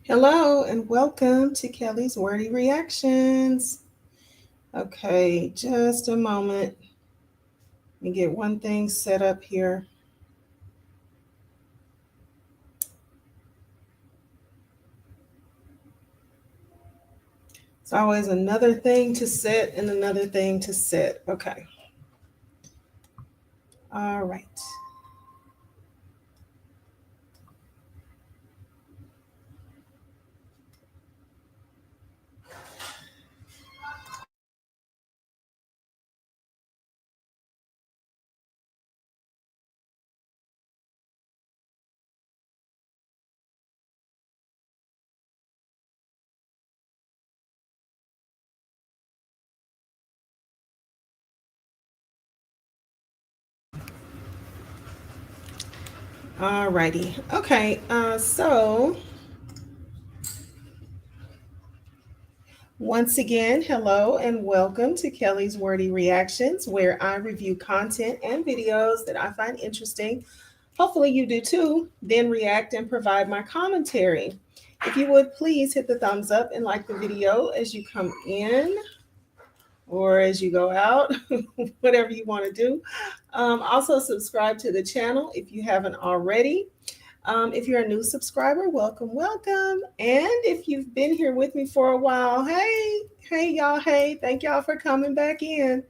Hello and welcome to Kelly's Wordy Reactions. Okay, just a moment. Let me get one thing set up here. It's always another thing to set and another thing to set. Okay. All right. All righty. Okay. So once again, hello and welcome to Kelly's Wordy Reactions, where I review content and videos that I find interesting. Hopefully, you do too, then react and provide my commentary. If you would please hit the thumbs up and like the video as you come in or as you go out, whatever you want to do. Also, subscribe to the channel if you haven't already. If you're a new subscriber, welcome, welcome. And if you've been here with me for a while, hey, y'all, hey, thank y'all for coming back in.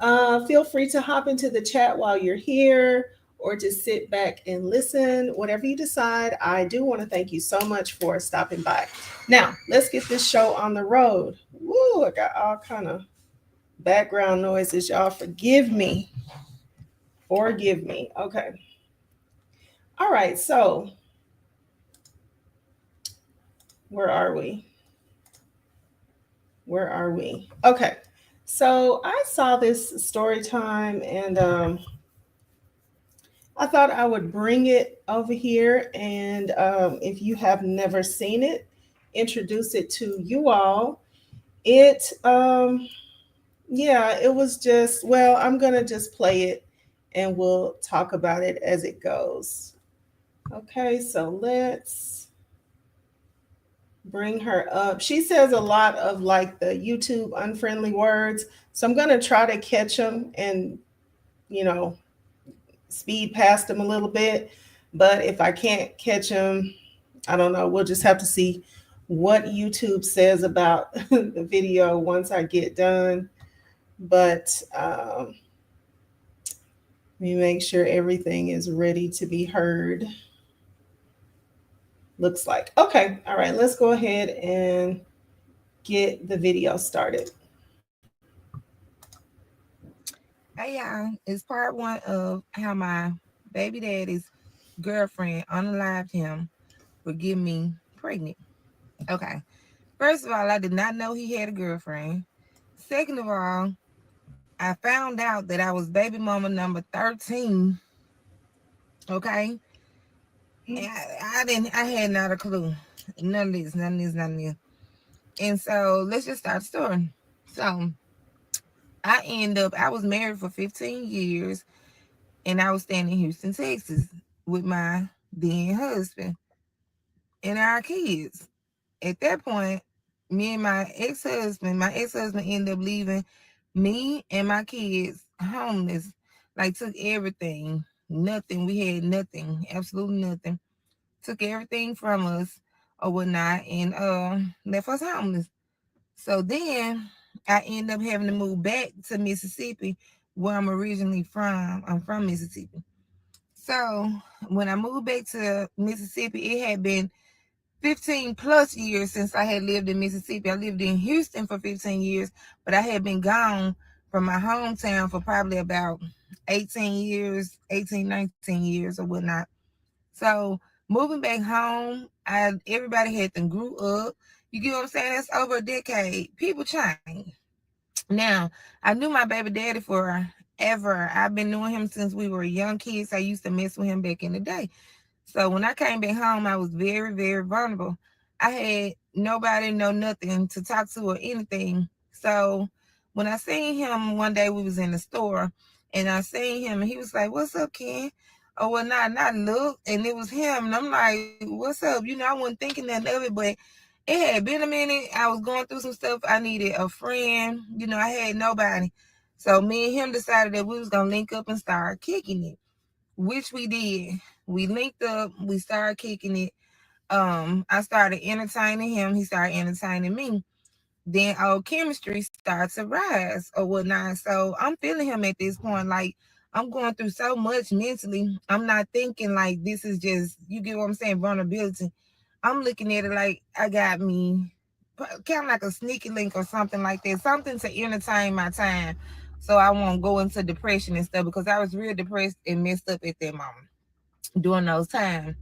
Feel free to hop into the chat while you're here or just sit back and listen, whatever you decide. I do want to thank you so much for stopping by. Now, let's get this show on the road. Woo, I got all kind of background noises. Y'all forgive me. Forgive me. Okay. All right, so where are we? Where are we? Okay. So I saw this story time and I thought I would bring it over here. And if you have never seen it, introduce it to you all. It, yeah, it was just, well, I'm going to just play it and we'll talk about it as it goes. Okay, so let's bring her up. She says a lot of like the YouTube unfriendly words. So I'm going to try to catch them and, you know, speed past them a little bit. But if I can't catch them, I don't know. We'll just have to see what YouTube says about the video once I get done. But let me make sure everything is ready to be heard. Looks like. Okay. All right. Let's go ahead and get the video started. Hey y'all, it's part one of how my baby daddy's girlfriend unalived him for getting me pregnant. Okay. First of all, I did not know he had a girlfriend. Second of all, I found out that I was baby mama number 13. Okay. And I had not a clue. None of this, none of this, none of this. And so let's just start the story. So I was married for 15 years and I was staying in Houston, Texas with my then husband and our kids. At that point, me and my ex-husband ended up leaving me and my kids homeless, like took everything, nothing. We had nothing, absolutely nothing. Took everything from us or whatnot and left us homeless. So then I ended up having to move back to Mississippi, where I'm originally from. I'm from Mississippi. So when I moved back to Mississippi, it had been 15 plus years since I had lived in Mississippi. I lived in Houston for 15 years, but I had been gone from my hometown for probably about 18 years, 18, 19 years or whatnot. So moving back home, everybody had them grew up. You get what I'm saying? That's over a decade. People change. Now, I knew my baby daddy forever. I've been knowing him since we were young kids. I used to mess with him back in the day. So when I came back home, I was very, very vulnerable. I had nobody, know nothing to talk to or anything. So when I seen him one day, we was in the store, and I seen him, and he was like, "What's up, Ken?" or whatnot. And I looked and it was him. And I'm like, what's up? I wasn't thinking nothing of it, but it had been a minute. I was going through some stuff. I needed a friend. I had nobody. So me and him decided that we was gonna link up and start kicking it, which we did. We linked up, we started kicking it. I started entertaining him, he started entertaining me. Then our chemistry started to rise or whatnot. So I'm feeling him at this point. Like, I'm going through so much mentally. I'm not thinking like this is just, you get what I'm saying, vulnerability. I'm looking at it like I got me kind of like a sneaky link or something like that, something to entertain my time. So I won't go into depression and stuff because I was real depressed and messed up at that moment during those times.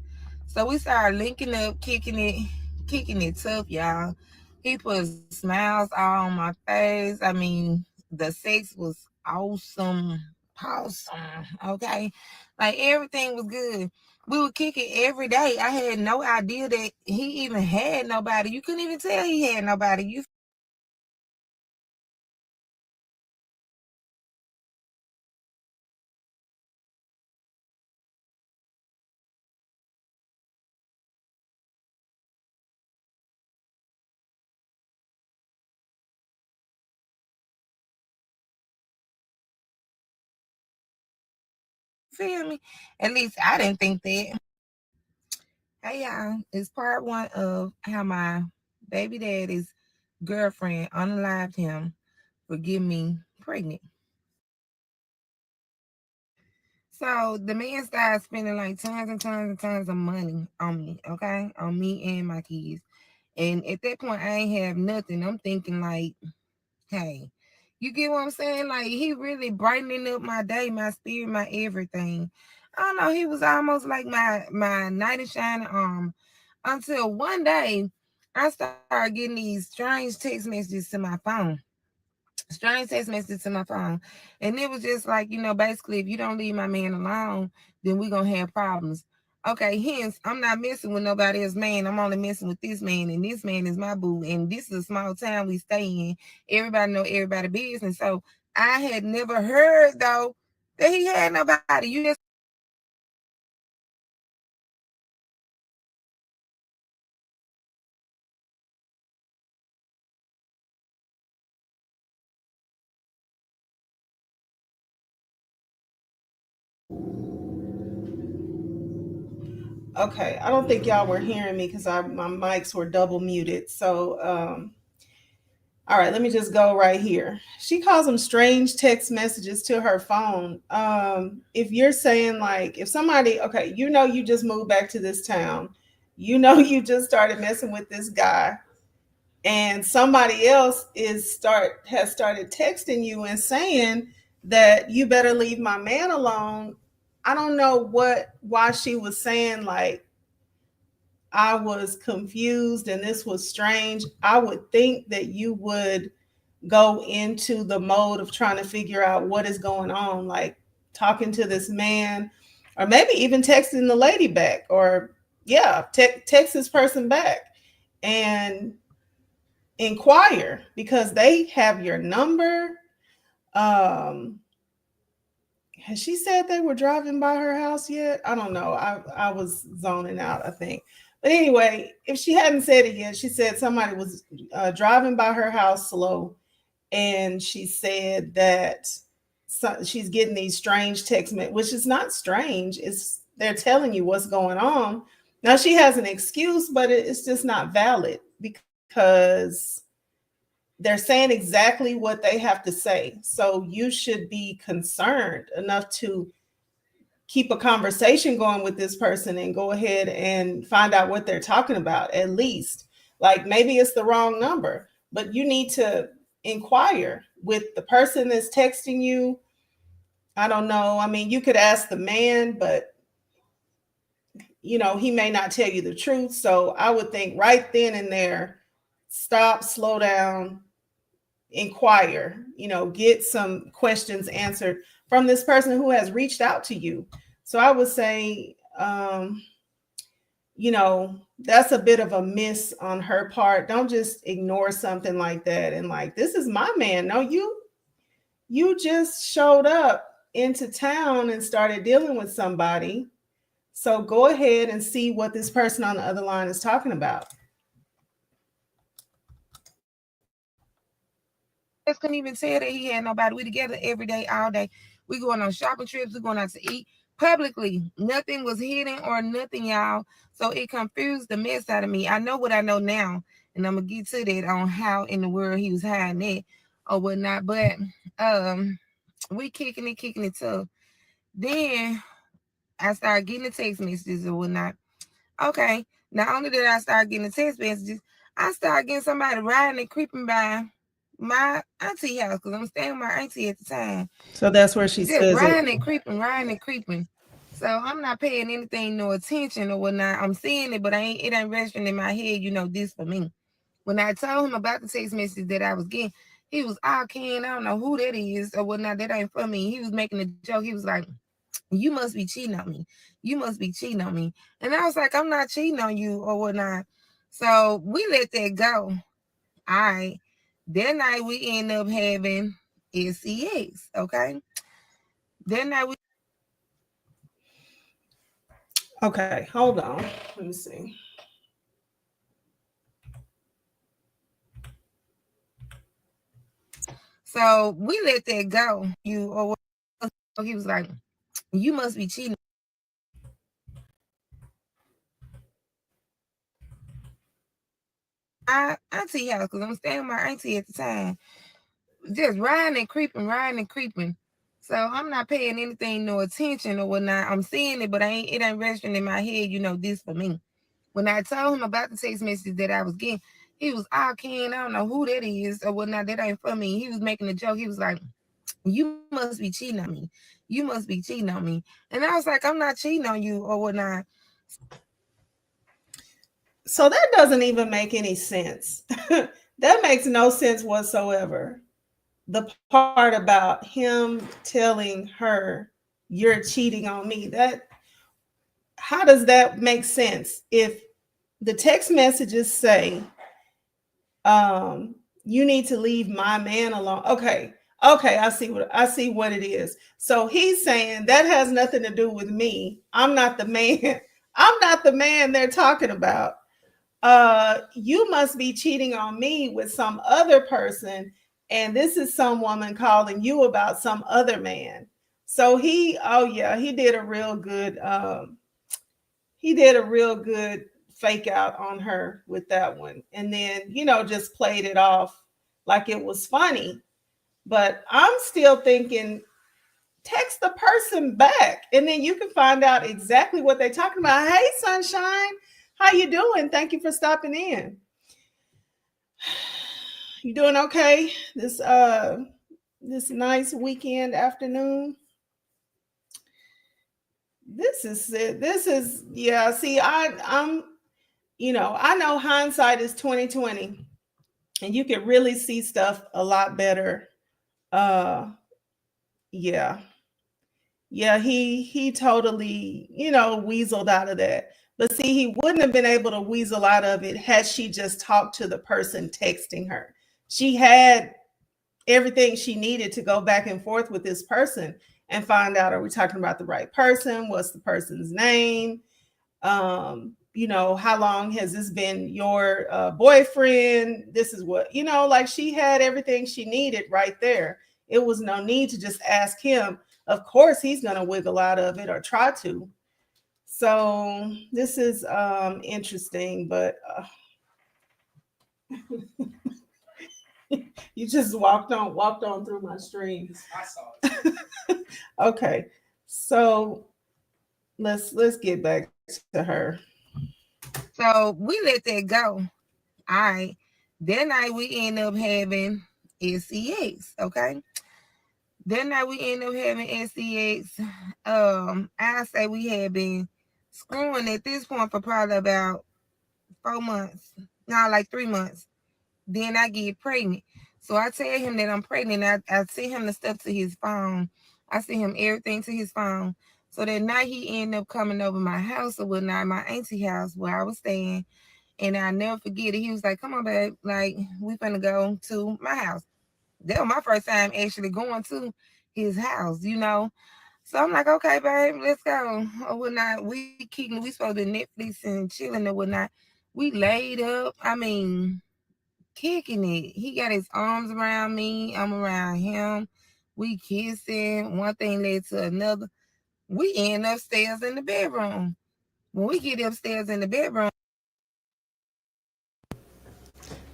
So we started linking up, kicking it tough, y'all. He put smiles all on my face. I mean, the sex was awesome, awesome. Okay, like everything was good. We would kick it every day. I had no idea that he even had nobody. You couldn't even tell he had nobody. You feel me? So we started kicking it. Feel me? At least I didn't think that. Hey y'all, it's part one of how my baby daddy's girlfriend unalived him for getting me pregnant. So the man started spending like tons and tons and tons of money on me, okay? On me and my kids. And at that point I ain't have nothing. I'm thinking like, hey, you get what I'm saying? Like he really brightening up my day, my spirit, my everything. I don't know, he was almost like my knight in shining armor. Until one day I started getting these strange text messages to my phone. Strange text messages to my phone. And it was just like, basically, if you don't leave my man alone, then we're going to have problems. Okay, hence, I'm not messing with nobody else, man. I'm only messing with this man, and this man is my boo. And this is a small town we stay in. Everybody know everybody business. So I had never heard, though, that he had nobody. You just Okay, I don't think y'all were hearing me because my mics were double muted. So, all right, let me just go right here. She calls them strange text messages to her phone. If you're saying like, if somebody, okay, you just moved back to this town, you just started messing with this guy, and somebody else has started texting you and saying that you better leave my man alone. I don't know why she was saying like I was confused and this was strange. I would think that you would go into the mode of trying to figure out what is going on, like talking to this man, or maybe even texting the lady back, or yeah, text this person back and inquire because they have your number. Um, has she said they were driving by her house yet? I don't know. I was zoning out, I think. But anyway, if she hadn't said it yet, she said somebody was driving by her house slow, and she said that she's getting these strange text messages, which is not strange. It's they're telling you what's going on. Now she has an excuse, but it's just not valid because they're saying exactly what they have to say. So you should be concerned enough to keep a conversation going with this person and go ahead and find out what they're talking about at least. Like maybe it's the wrong number, but you need to inquire with the person that's texting you. I don't know. I mean, you could ask the man, but he may not tell you the truth. So I would think right then and there, stop, slow down, inquire, get some questions answered from this person who has reached out to you. So I would say, that's a bit of a miss on her part. Don't just ignore something like that and like, this is my man. No, you just showed up. into town and started dealing with somebody. So go ahead and see what this person on the other line is talking about. Just couldn't even tell that he had nobody. We together every day, all day. We going on shopping trips. We going out to eat publicly. Nothing was hidden or nothing, y'all. So it confused the mess out of me. I know what I know now, and I'm gonna get to that on how in the world he was hiding it or whatnot. But um, we kicking it tough. Then I started getting the text messages or whatnot. Okay, not only did I start getting the text messages, I started getting somebody riding and creeping by my auntie house because I'm staying with my auntie at the time. So that's where she Just says it. riding and creeping, riding and creeping. So I'm not paying anything, no attention or whatnot. I'm seeing it, but it ain't registering in my head. This for me. When I told him about the text message that I was getting, he was all Ken, I don't know who that is or whatnot. That ain't for me. He was making a joke. He was like, "You must be cheating on me. You must be cheating on me." And I was like, "I'm not cheating on you or whatnot." So we let that go. All right. That night we end up having SCX. Okay. That night we Okay, hold on. Let me see. so we let that go. You or what he was like, "You must be cheating." I auntie house because I'm staying with my auntie at the time. Just riding and creeping, riding and creeping. So I'm not paying anything, no attention or whatnot. I'm seeing it, but it ain't registering in my head. This for me. When I told him about the text message that I was getting, he was all Ken, I don't know who that is or whatnot. That ain't for me. He was making a joke. He was like, "You must be cheating on me. You must be cheating on me." And I was like, "I'm not cheating on you or whatnot." So that doesn't even make any sense. That makes no sense whatsoever. The part about him telling her you're cheating on me, that how does that make sense if the text messages say you need to leave my man alone. Okay, I see what it is. So he's saying that has nothing to do with me. I'm not the man. I'm not the man they're talking about. You must be cheating on me with some other person, and this is some woman calling you about some other man. So oh yeah, he did a real good fake out on her with that one, and then just played it off like it was funny. But I'm still thinking, text the person back, and then you can find out exactly what they're talking about. Hey, sunshine, how you doing? Thank you for stopping in. You doing okay this nice weekend afternoon? This is it. This is, yeah, see, I'm I know hindsight is 2020, and you can really see stuff a lot better. uh yeah, yeah, he totally, weaseled out of that. But see, he wouldn't have been able to weasel out of it had she just talked to the person texting her. She had everything she needed to go back and forth with this person and find out, are we talking about the right person? What's the person's name? How long has this been your boyfriend? This is what, like, she had everything she needed right there. It was no need to just ask him. Of course he's going to wiggle out of it or try to. So this is interesting, but you just walked on through my stream. I saw it. Okay, so let's get back to her. So we let that go. All right. That night we end up having SCX. Okay. That night we end up having SCX. I say we had been screwing at this point for probably about 4 months. No, like 3 months. Then I get pregnant. So I tell him that I'm pregnant. I send him the stuff to his phone. I send him everything to his phone. So that night he ended up coming over my house or whatnot, my auntie house where I was staying. And I never forget it. He was like, "Come on, babe. Like, we finna go to my house." That was my first time actually going to his house. So I'm like, okay, babe, let's go. Or whatnot. We supposed to be Netflix and chilling or whatnot. We laid up. I mean, kicking it. He got his arms around me. I'm around him. We kissing. One thing led to another. We end upstairs in the bedroom. When we get upstairs in the bedroom,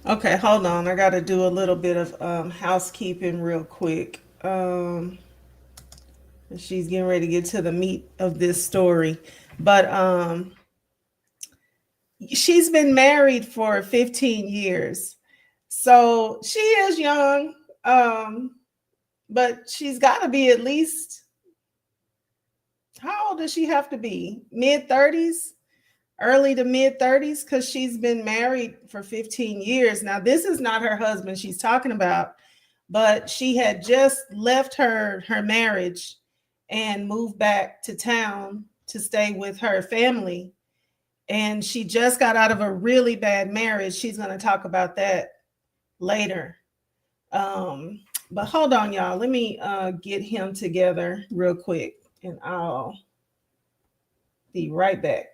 Okay, hold on. I got to do a little bit of housekeeping real quick. She's getting ready to get to the meat of this story. But she's been married for 15 years. So she is young. Um, but she's got to be at least, how old does she have to be? Mid 30s? Early to mid 30s, because she's been married for 15 years. Now, this is not her husband she's talking about, but she had just left her marriage and moved back to town to stay with her family. And she just got out of a really bad marriage. She's going to talk about that later. Um, but hold on, y'all. Let me get him together real quick, and I'll be right back.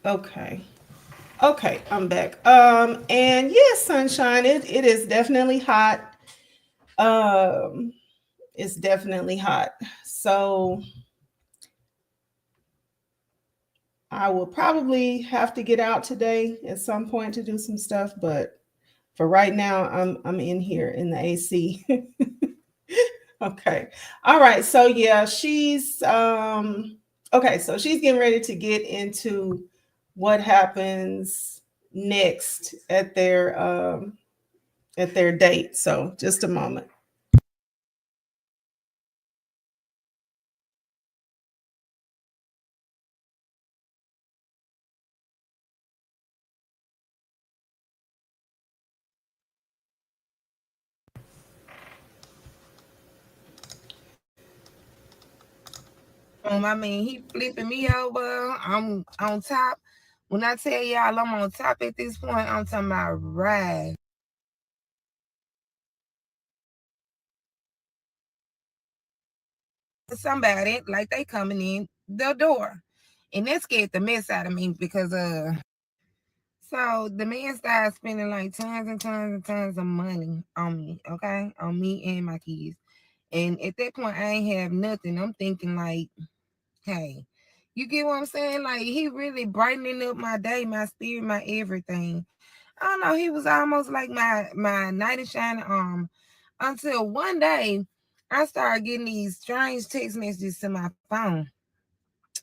Okay. Okay, I'm back. And yes, sunshine, it is definitely hot. Um, it's definitely hot. So I will probably have to get out today at some point to do some stuff, but for right now, I'm in here in the AC. Okay. All right. So yeah, she's okay, so she's getting ready to get into what happens next at their date. So just a moment. I mean, he flipping me over. I'm on top. When I tell y'all I'm on top at this point, I'm talking about right. Somebody like they coming in the door. And that scared the mess out of me because so the man started spending like tons and tons and tons of money on me, okay? On me and my kids. And at that point I ain't have nothing. I'm thinking like, hey, you get what I'm saying? Like he really brightening up my day, my spirit, my everything. I don't know, he was almost like my knight in shining armor. Until one day I started getting these strange text messages to my phone.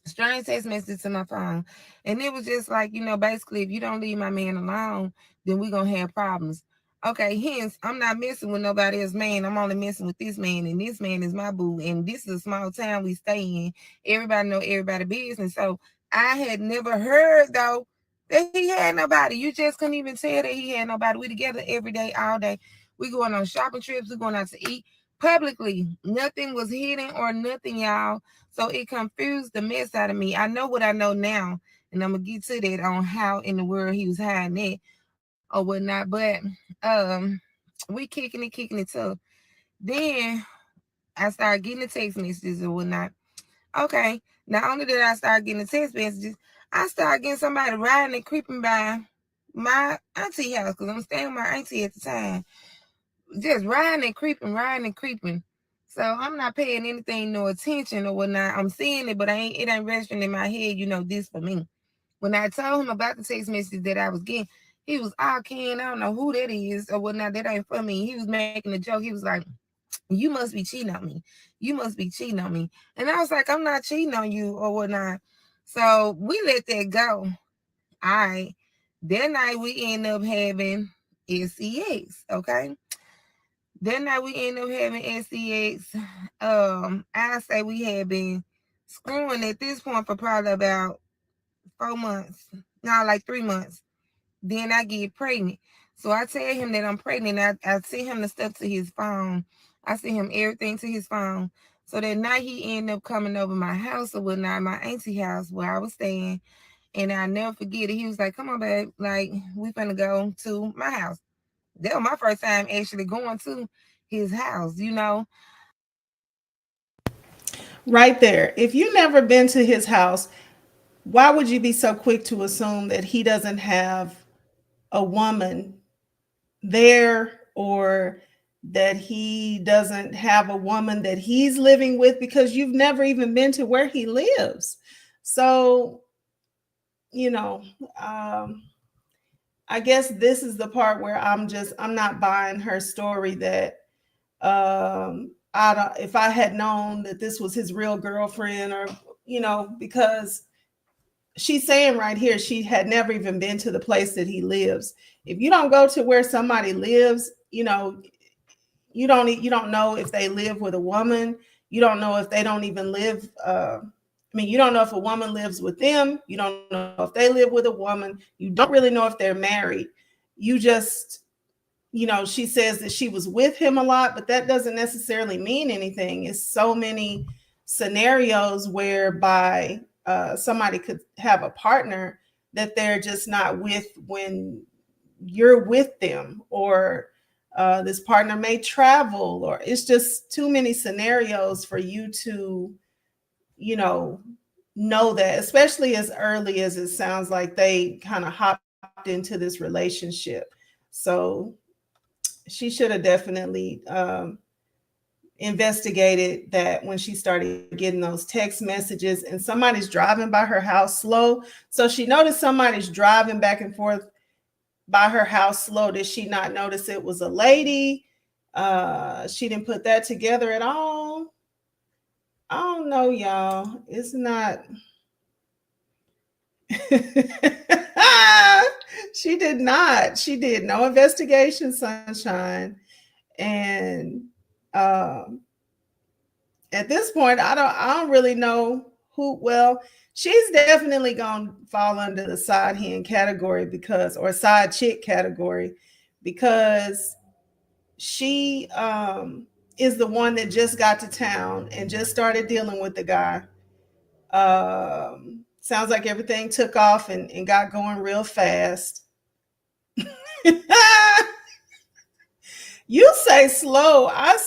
Strange text messages to my phone. And it was just like, basically, if you don't leave my man alone, then we're gonna have problems. Okay, hence I'm not messing with nobody else man. I'm only messing with this man, and this man is my boo. And this is a small town we stay in. Everybody know everybody business. So I had never heard though that he had nobody. You just couldn't even tell that he had nobody. We together every day, all day. We going on shopping trips, we going out to eat publicly. Nothing was hidden or nothing, y'all. So it confused the mess out of me. I know what I know now, and I'm gonna get to that on how in the world he was hiding it or whatnot. But um, we kicking it tough. Then I started getting the text messages or whatnot. Okay, not only did I start getting the text messages, I started getting somebody riding and creeping by my auntie house because I'm staying with my auntie at the time. Just riding and creeping, riding and creeping. So I'm not paying anything no attention or whatnot. I'm seeing it, but it ain't registering in my head, this for me. When I told him about the text message that I was getting, he was all Ken, I don't know who that is or whatnot. That ain't for me. He was making a joke. He was like, you must be cheating on me. You must be cheating on me. And I was like, I'm not cheating on you or whatnot. So we let that go. All right. That night we end up having SEX. Okay. That night we ended up having SCX. I say we had been screwing at this point for probably about 4 months. No, like 3 months. Then I get pregnant. So I tell him that I'm pregnant. I send him the stuff to his phone. I send him everything to his phone. So that night he ended up coming over my house or whatnot, my auntie house where I was staying. And I never forget it. He was like, "Come on, babe. Like, we finna go to my house." That was my first time actually going to his house. Right there. If you never been to his house, why would you be so quick to assume that he doesn't have a woman there, or that he doesn't have a woman that he's living with, because you've never even been to where he lives? So, you know, um, I guess this is the part where I'm not buying her story that I don't, if I had known that this was his real girlfriend, or because she's saying right here she had never even been to the place that he lives. If you don't go to where somebody lives, you don't know if they live with a woman. You don't know if they don't even live. You don't know if a woman lives with them. You don't know if they live with a woman. You don't really know if they're married. You just, she says that she was with him a lot, but that doesn't necessarily mean anything. It's so many scenarios whereby somebody could have a partner that they're just not with when you're with them, or this partner may travel, or it's just too many scenarios for you to, you know that, especially as early as it sounds like they kind of hopped into this relationship. So she should have definitely investigated that when she started getting those text messages and somebody's driving by her house slow. So she noticed somebody's driving back and forth by her house slow. Did she not notice it was a lady? She didn't put that together at all. I don't know, y'all. It's not. She did not. She did no investigation, sunshine. And um, at this point, I don't really know who. Well, she's definitely gonna fall under the side hen category, because, or side chick category, because she is the one that just got to town and just started dealing with the guy. Sounds like everything took off and got going real fast. You say slow. I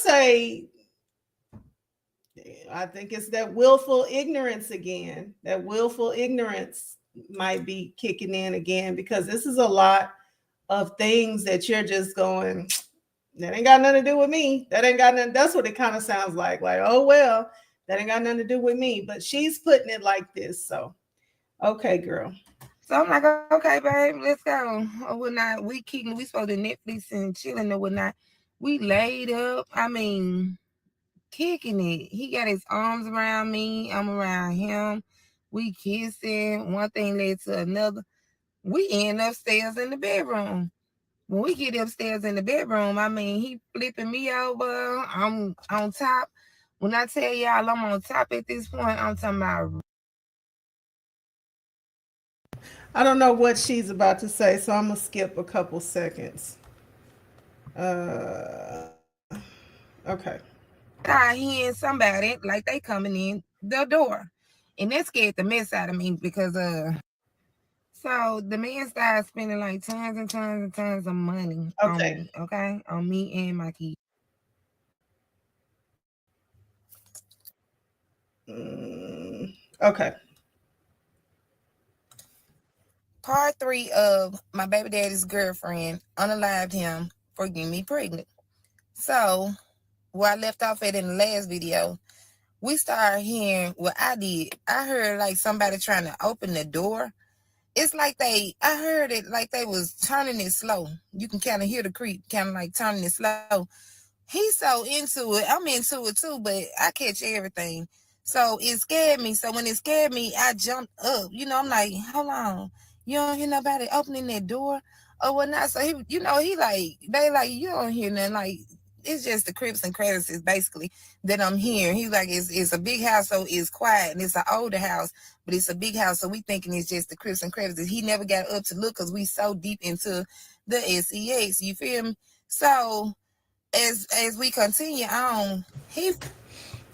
think it's that willful ignorance again. That willful ignorance might be kicking in again, because this is a lot of things that you're just going, that ain't got nothing to do with me. That ain't got nothing. That's what it kind of sounds like. Like, oh well, that ain't got nothing to do with me. But she's putting it like this. So, okay, girl. So I'm like, okay, babe, let's go. Or whatnot. We supposed to Netflix and chilling or whatnot. We laid up. Kicking it. He got his arms around me. I'm around him. We kissing. One thing led to another. We end upstairs in the bedroom. When we get upstairs in the bedroom, he flipping me over. I'm on top. When I tell y'all I'm on top at this point, I'm talking about. I don't know what she's about to say, so I'm gonna skip a couple seconds. Uh, okay. I hearing somebody like they coming in the door. And that scared the mess out of me because so the man started spending like tons and tons and tons of money on Okay. me, okay? On me and my kids. Okay. Part three of my baby daddy's girlfriend unalived him for getting me pregnant. So where I left off at in the last video, we started hearing what I did. I heard like somebody trying to open the door. It's like I heard it like they was turning it slow. You can kind of hear the creep, kind of like turning it slow. He's so into it. I'm into it too, but I catch everything. So it scared me. So when it scared me, I jumped up. I'm like, hold on. You don't hear nobody opening that door or whatnot. So he like, they like, you don't hear nothing. Like, it's just the crips and crevices basically that I'm hearing. He's like, it's a big house, so it's quiet, and it's an older house, but it's a big house, so we thinking it's just the crips and crevices. He never got up to look because we so deep into the sex. You feel me? So as we continue on, he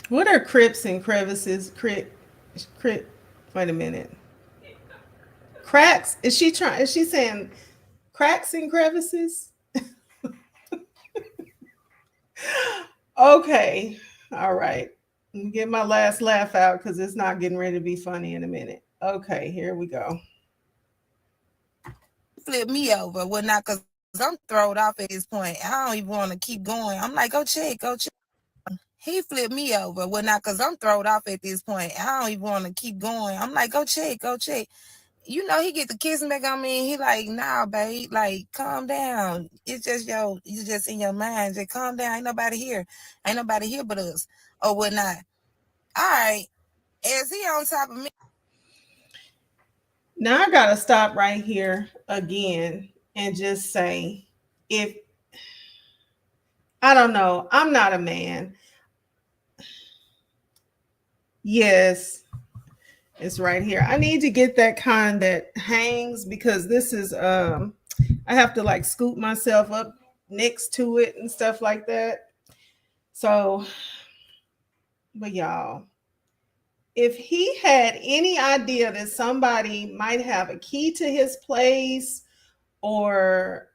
What are crypts and crevices? Crypt. Wait a minute. Cracks? Is she trying? Is she saying cracks and crevices? Okay. All right. Let me get my last laugh out because it's not getting ready to be funny in a minute. Okay, here we go. flipped me over. Well, not because I'm throwed off at this point. I don't even want to keep going. I'm like, go check, go check. He flipped me over. Well, not because I'm throwed off at this point. I don't even want to keep going. I'm like, go check, go check. You know, he get the kissing back on me. And he like, nah, babe, like, calm down. You just in your mind. Just calm down. Ain't nobody here. Ain't nobody here but us or whatnot. All right. As he on top of me, Now I gotta stop right here again and just say, if I don't know, I'm not a man. Yes, it's right here. I need to get that kind that hangs because this is I have to like scoop myself up next to it and stuff like that. So, but y'all, if he had any idea that somebody might have a key to his place or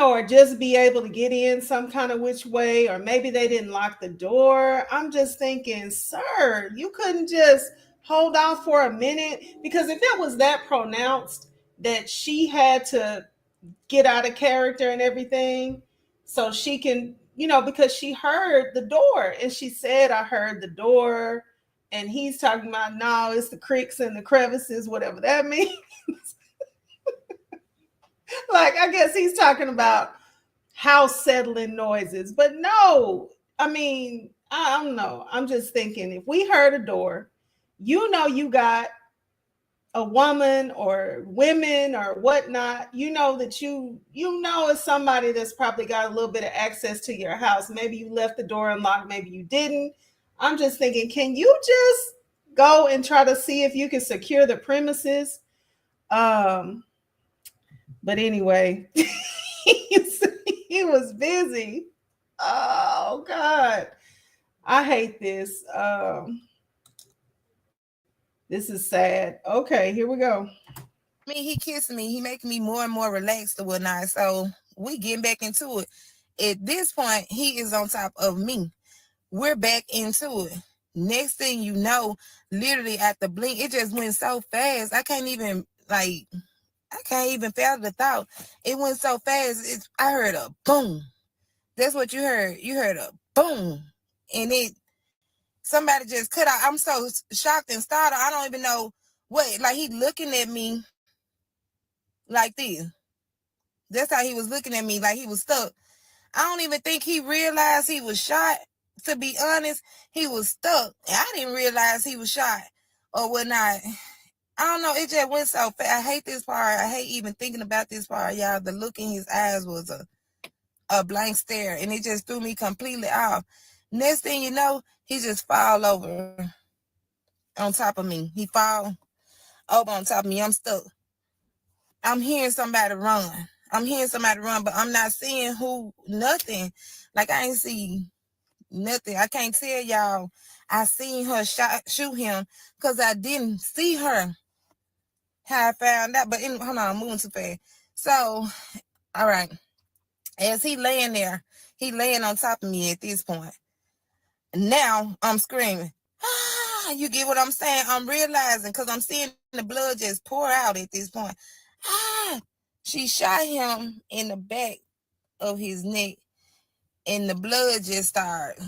or just be able to get in some kind of which way, or maybe they didn't lock the door. I'm just thinking, sir, you couldn't just hold off for a minute, because if it was that pronounced that she had to get out of character and everything so she can, because she heard the door and she said, I heard the door. And he's talking about, no, it's the creaks and the crevices, whatever that means. Like, I guess he's talking about house settling noises. But no, I mean, I don't know. I'm just thinking, if we heard a door, you got a woman or women or whatnot, that it's somebody that's probably got a little bit of access to your house. Maybe you left the door unlocked, maybe you didn't. I'm just thinking, can you just go and try to see if you can secure the premises? Um, but anyway, he was busy. Oh God, I hate this. This is sad. Okay, here we go. I mean, he kissing me. He making me more and more relaxed or whatnot. So we getting back into it. At this point, he is on top of me. We're back into it. Next thing you know, literally at the blink, it just went so fast. I can't even fathom the thought. It went so fast. I heard a boom. That's what you heard. You heard a boom. And somebody just cut out. I'm so shocked and startled. I don't even know what, like he looking at me like this. That's how he was looking at me, like he was stuck. I don't even think he realized he was shot. To be honest, he was stuck. I didn't realize he was shot or whatnot. I don't know. It just went so fast. I hate this part. I hate even thinking about this part, y'all. The look in his eyes was a blank stare, and it just threw me completely off. Next thing you know, he just fall over on top of me. He fall over on top of me. I'm stuck. I'm hearing somebody run. I'm hearing somebody run, but I'm not seeing who, nothing. Like, I ain't see nothing. I can't tell y'all I seen her shoot him because I didn't see her. How I found out. But hold on, I'm moving too fast. So, all right. As he laying there, he laying on top of me at this point. Now I'm screaming. Ah, you get what I'm saying? I'm realizing because I'm seeing the blood just pour out at this point. Ah, she shot him in the back of his neck, and the blood just started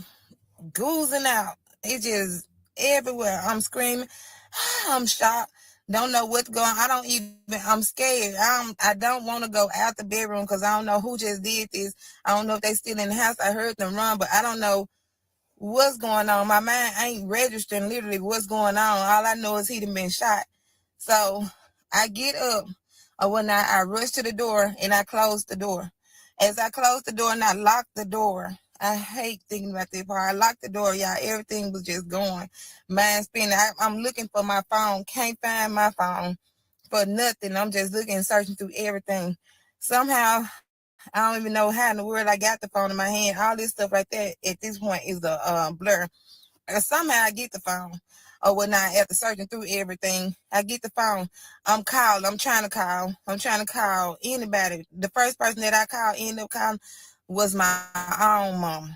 oozing out. It just everywhere. I'm screaming. Ah, I'm shocked. Don't know what's going on. I don't even, I'm scared. I don't want to go out the bedroom because I don't know who just did this. I don't know if they still in the house. I heard them run, but I don't know what's going on. My mind ain't registering literally what's going on. All I know is he done been shot. So I get up or whatnot. I rush to the door and I close the door. As I closed the door and I locked the door, I hate thinking about this part. I locked the door, y'all. Everything was just going. Mind spinning. I'm looking for my phone. Can't find my phone for nothing. I'm just looking, searching through everything. Somehow, I don't even know how in the world I got the phone in my hand. All this stuff right there at this point is a blur. Somehow I get the phone or whatnot after searching through everything. I get the phone. I'm called. I'm trying to call. I'm trying to call anybody. The first person that I called, ended up calling, was my own mom.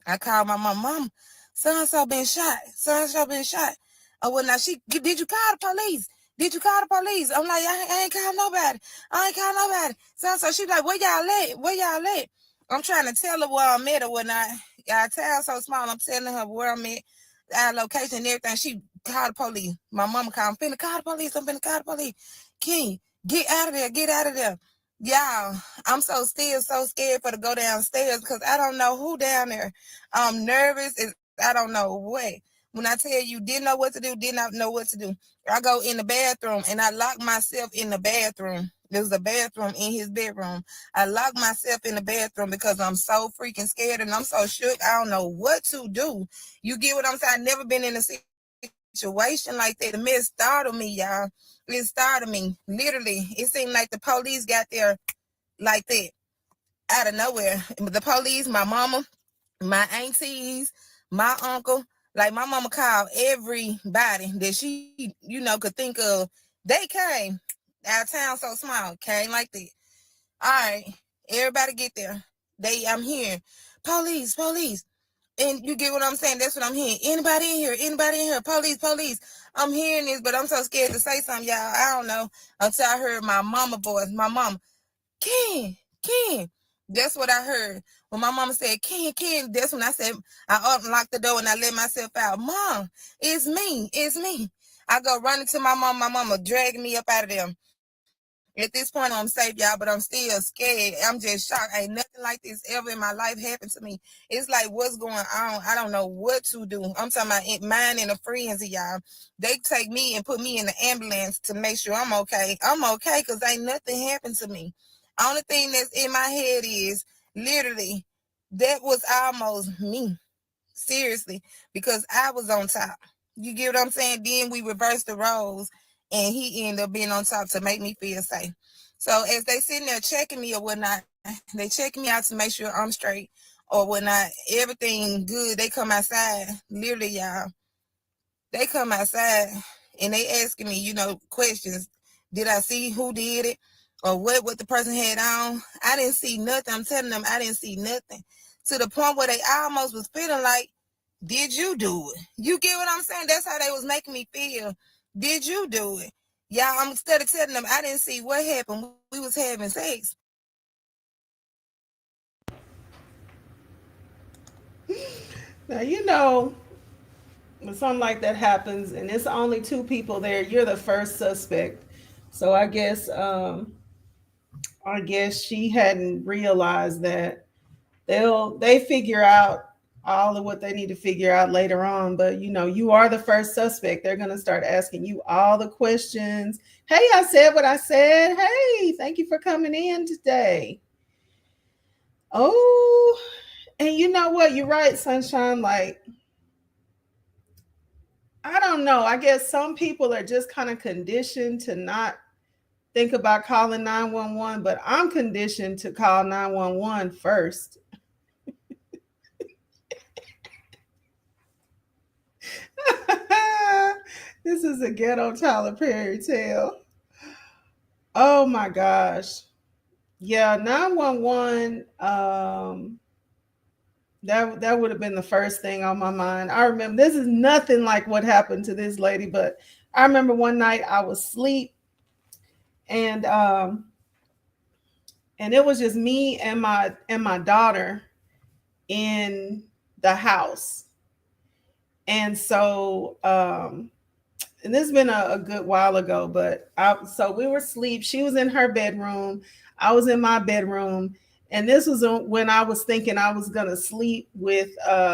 I called my mom, so and so been shot. So and so been shot. Oh, well, now did you call the police? Did you call the police? I'm like, I ain't call nobody. I ain't call nobody. So and so she like, where y'all at? Where y'all at? I'm trying to tell her where I'm at or whatnot. Our town so small. I'm telling her where I'm at, our location and everything. She called the police. My mama called. I'm finna call the police. I'm finna call the police. King, get out of there. Get out of there. Y'all, I'm still so scared for to go downstairs because I don't know who down there. I'm nervous. I don't know what. When I tell you, didn't know what to do, did not know what to do. I go in the bathroom and I lock myself in the bathroom. There's a bathroom in his bedroom. I lock myself in the bathroom because I'm so freaking scared and I'm so shook. I don't know what to do. You get what I'm saying? I've never been in a situation like that. The mess startled me, y'all. It startled me. Literally, it seemed like the police got there like that out of nowhere. The police, my mama, my aunties, my uncle, like my mama called everybody that she, could think of. They came. Our town so small, came like that. All right, everybody get there. I'm hearing police, police. And you get what I'm saying? That's what I'm hearing. Anybody in here? Anybody in here? Police, police. I'm hearing this, but I'm so scared to say something, y'all. I don't know until I heard my mama voice. My mama, Ken, Ken. That's what I heard. When my mama said, Ken, Ken, that's when I said, I unlocked the door and I let myself out. Mom, it's me. It's me. I go running to my mom. My mama dragging me up out of there. At this point, I'm safe, y'all, but I'm still scared. I'm just shocked. Ain't nothing like this ever in my life happened to me. It's like, what's going on? I don't know what to do. I'm talking about mine and a frenzy, y'all. They take me and put me in the ambulance to make sure I'm okay. I'm okay because ain't nothing happened to me. Only thing that's in my head is literally that was almost me. Seriously, because I was on top. You get what I'm saying? Then we reversed the roles and he ended up being on top to make me feel safe. So as they sitting there checking me or whatnot, they check me out to make sure I'm straight or whatnot. Everything good. They come outside. Literally, y'all. They come outside and they asking me, questions. Did I see who did it? Or what the person had on? I didn't see nothing. I'm telling them I didn't see nothing. To the point where they almost was feeling like, did you do it? You get what I'm saying? That's how they was making me feel. Did you do it? Yeah, I'm instead of telling them I didn't see what happened. We was having sex. Now, when something like that happens and it's only two people there, you're the first suspect. So I guess she hadn't realized that they figure out all of what they need to figure out later on. But you are the first suspect. They're gonna start asking you all the questions. Hey, I said what I said. Hey, thank you for coming in today. Oh, and you know what? You're right, Sunshine. Like, I don't know. I guess some people are just kind of conditioned to not think about calling 911, but I'm conditioned to call 911 first. This is a ghetto Tyler Perry tale. Oh my gosh. Yeah, 911, that would have been the first thing on my mind. I remember this is nothing like what happened to this lady, but I remember one night I was asleep and it was just me and my daughter in the house. And so and this has been a good while ago, but so we were asleep. She was in her bedroom. I was in my bedroom. And this was when I was thinking I was going to sleep with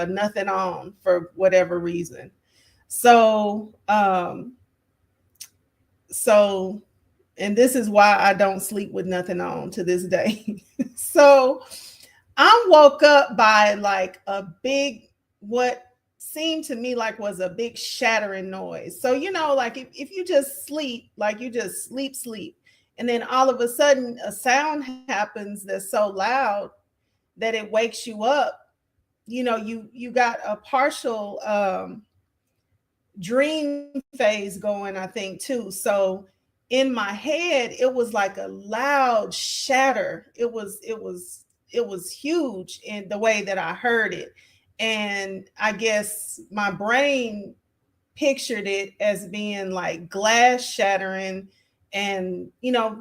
nothing on for whatever reason. So, so And this is why I don't sleep with nothing on to this day. So I woke up by like a big, what seemed to me like was a big shattering noise. So, like if you just sleep, like you just sleep, and then all of a sudden a sound happens that's so loud that it wakes you up. You got a partial dream phase going, I think, too. So in my head, it was like a loud shatter. It was huge in the way that I heard it. And I guess my brain pictured it as being like glass shattering and,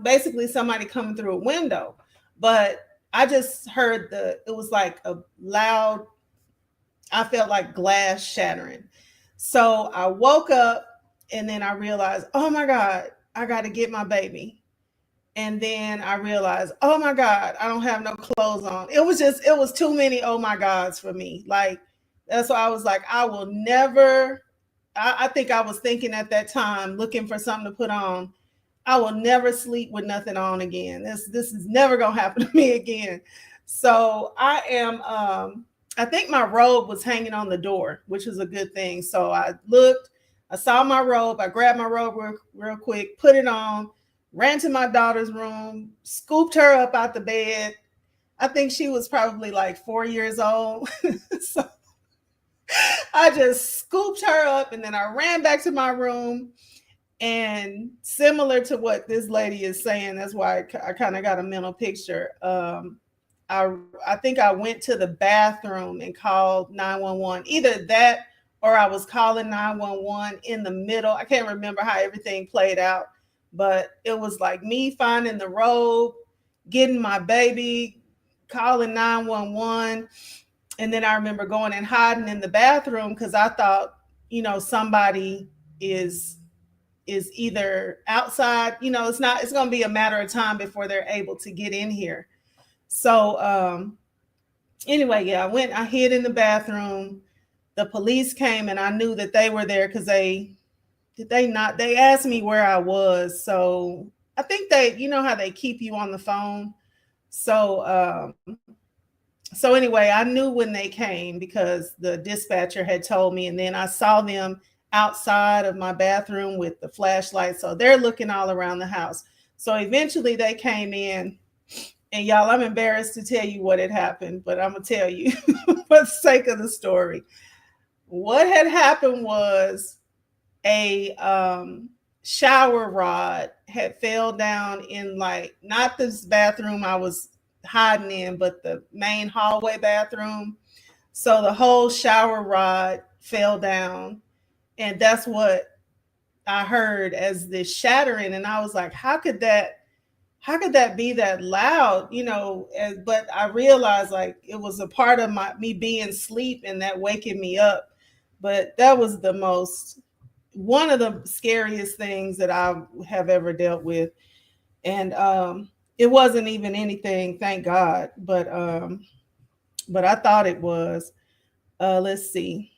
basically somebody coming through a window. But I just heard it was like a loud, I felt like glass shattering. So I woke up and then I realized, oh my God, I got to get my baby. And then I realized, oh my God, I don't have no clothes on. It was too many oh my gods for me. Like, that's why I was like, I will never, I think I was thinking at that time, looking for something to put on. I will never sleep with nothing on again. This is never gonna happen to me again. So I think my robe was hanging on the door, which was a good thing. So I looked, I saw my robe, I grabbed my robe real quick, put it on, ran to my daughter's room, scooped her up out the bed. I think she was probably like 4 years old. So I just scooped her up and then I ran back to my room. And similar to what this lady is saying, that's why I kind of got a mental picture. I think I went to the bathroom and called 911. Either that or I was calling 911 in the middle. I can't remember how everything played out, but it was like me finding the robe, getting my baby, calling 911. And then I remember going and hiding in the bathroom because I thought, somebody is is either outside, it's going to be a matter of time before they're able to get in here. So anyway, yeah, I hid in the bathroom. The police came and I knew that they were there because they asked me where I was. So I think how they keep you on the phone. So so anyway, I knew when they came because the dispatcher had told me, and then I saw them outside of my bathroom with the flashlight. So they're looking all around the house. So eventually they came in, and y'all, I'm embarrassed to tell you what had happened, but I'm gonna tell you for the sake of the story. What had happened was a shower rod had fell down in, like, not this bathroom I was hiding in, but the main hallway bathroom. So the whole shower rod fell down, and that's what I heard as this shattering. And I was like, how could that be that loud? But I realized like it was a part of me being asleep and that waking me up. But that was the most one of the scariest things that I have ever dealt with. And it wasn't even anything, thank God, but I thought it was. Let's see.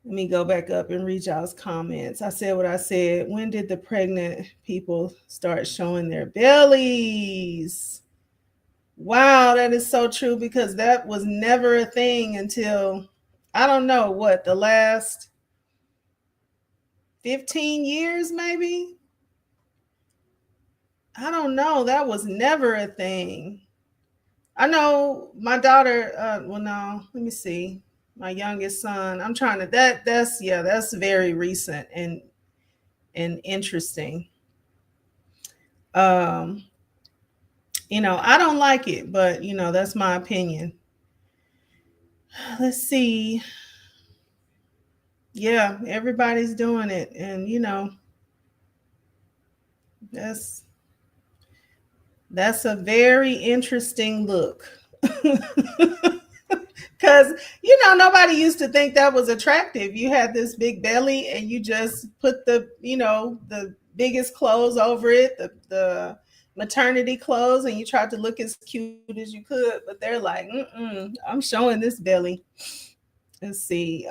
Let me go back up and read y'all's comments. I said what I said. When did the pregnant people start showing their bellies? Wow, that is so true because that was never a thing until, I don't know, what, the last 15 years maybe? I don't know. That was never a thing. I know my daughter, well, no, let me see. My youngest son, I'm trying to, that's very recent and interesting. Um, I don't like it, but that's my opinion. Let's see. Yeah, everybody's doing it, and that's that's a very interesting look. Because nobody used to think that was attractive. You had this big belly and you just put the biggest clothes over it, the maternity clothes, and you tried to look as cute as you could. But they're like, I'm showing this belly. Let's see.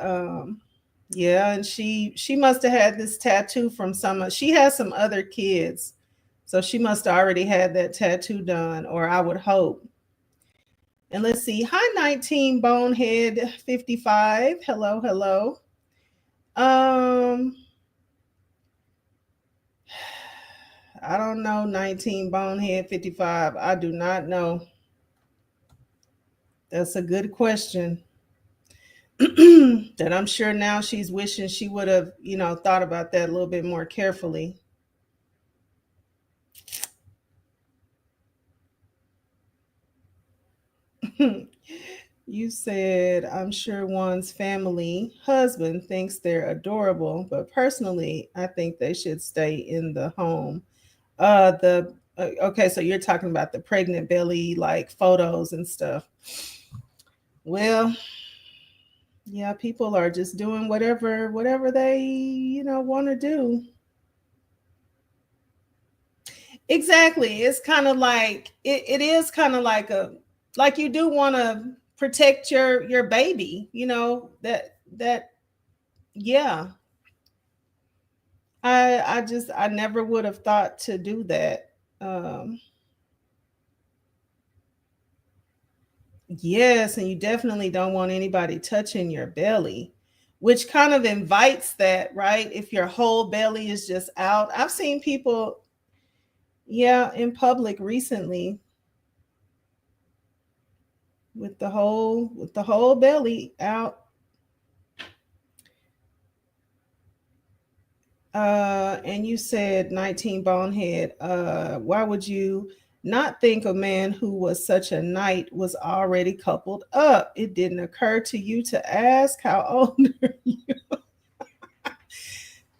Yeah, and she must have had this tattoo from she has some other kids. So she must have already had that tattoo done, or I would hope. And let's see. Hi 19 Bonehead 55. Hello, hello. Um I don't know 19 Bonehead 55. I do not know. That's a good question. That I'm sure now she's wishing she would have, thought about that a little bit more carefully. You said, I'm sure one's family husband thinks they're adorable, but personally, I think they should stay in the home. The Okay, so you're talking about the pregnant belly like photos and stuff. Well, yeah, people are just doing whatever they, want to do. Exactly. It's kind of like it is kind of like you do want to protect your baby, that yeah. I never would have thought to do that. Um yes, and you definitely don't want anybody touching your belly, which kind of invites that, right? If your whole belly is just out. I've seen people, yeah, in public recently with the whole belly out. And you said 19 Bonehead. Why would you not think a man who was such a knight was already coupled up? It didn't occur to you to ask how old are you?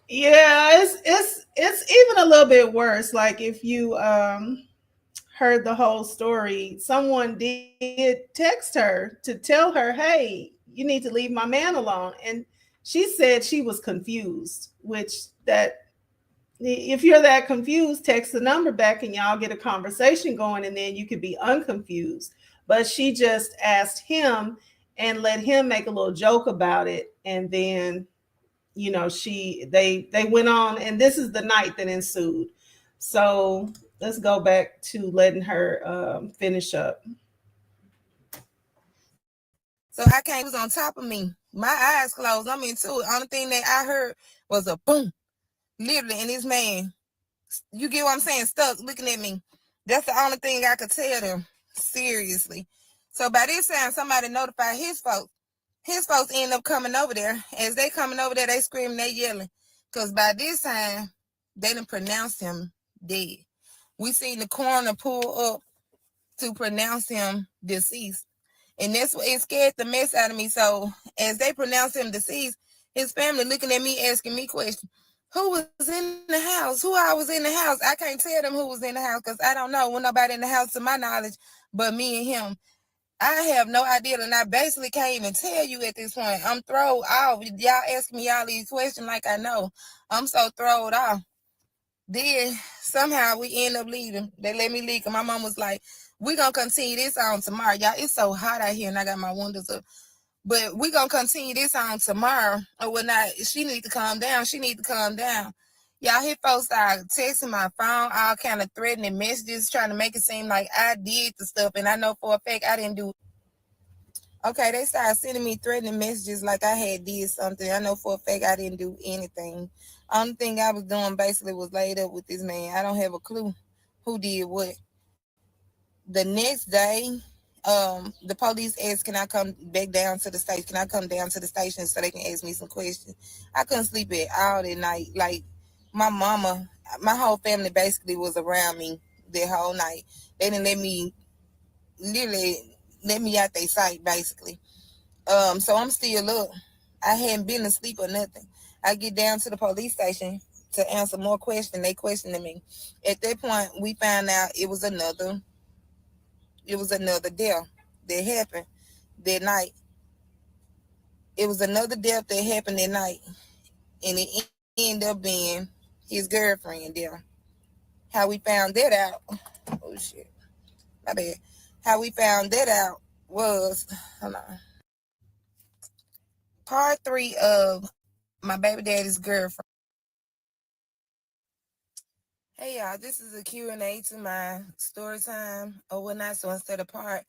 Yeah, it's even a little bit worse. Like if you heard the whole story, someone did text her to tell her, "Hey, you need to leave my man alone." And she said she was confused, which that if you're that confused, text the number back and y'all get a conversation going and then you could be unconfused. But she just asked him and let him make a little joke about it. And then, they went on, and this is the night that ensued. So let's go back to letting her finish up. So I came, was on top of me. My eyes closed. I'm into it. Only thing that I heard was a boom, literally, and this man, you get what I'm saying, stuck looking at me. That's the only thing I could tell them. Seriously. So by this time, somebody notified his folks. His folks end up coming over there. As they coming over there, they screaming, they yelling. Because by this time, they done pronounced him dead. We seen the coroner pull up to pronounce him deceased. And that's what it scared the mess out of me. So as they pronounced him deceased, his family looking at me, asking me questions. Who was in the house? Who I was in the house? I can't tell them who was in the house because I don't know. When nobody in the house to my knowledge but me and him. I have no idea, and I basically can't even tell you at this point. I'm thrown off. Y'all asking me all these questions like I know. I'm so thrown off. Then somehow we end up leaving. They let me leave. And my mom was like, "We gonna continue this on tomorrow, y'all. It's so hot out here, and I got my windows up. But we gonna continue this on tomorrow, or whatnot. She need to calm down. She need to calm down." Y'all, hit folks start texting my phone, all kind of threatening messages, trying to make it seem like I did the stuff, and I know for a fact I didn't do. Okay, they started sending me threatening messages like I had did something. I know for a fact I didn't do anything. Only thing I was doing basically was laid up with this man. I don't have a clue who did what. The next day, the police asked, "Can I come back down to the station? Can I come down to the station so they can ask me some questions?" I couldn't sleep at all that night. Like my mama, my whole family basically was around me that whole night. They didn't let me literally let me out their sight basically. So I'm still up. I hadn't been asleep or nothing. I get down to the police station to answer more questions. They questioning me. At that point, we found out it was another death that happened that night. It was another death that happened that night, and it ended up being his girlfriend there. How we found that out? Oh shit, my bad. How we found that out was, hold on. Part 3 of my baby daddy's girlfriend. Hey y'all, this is a Q&A to my story time or whatnot. So instead of part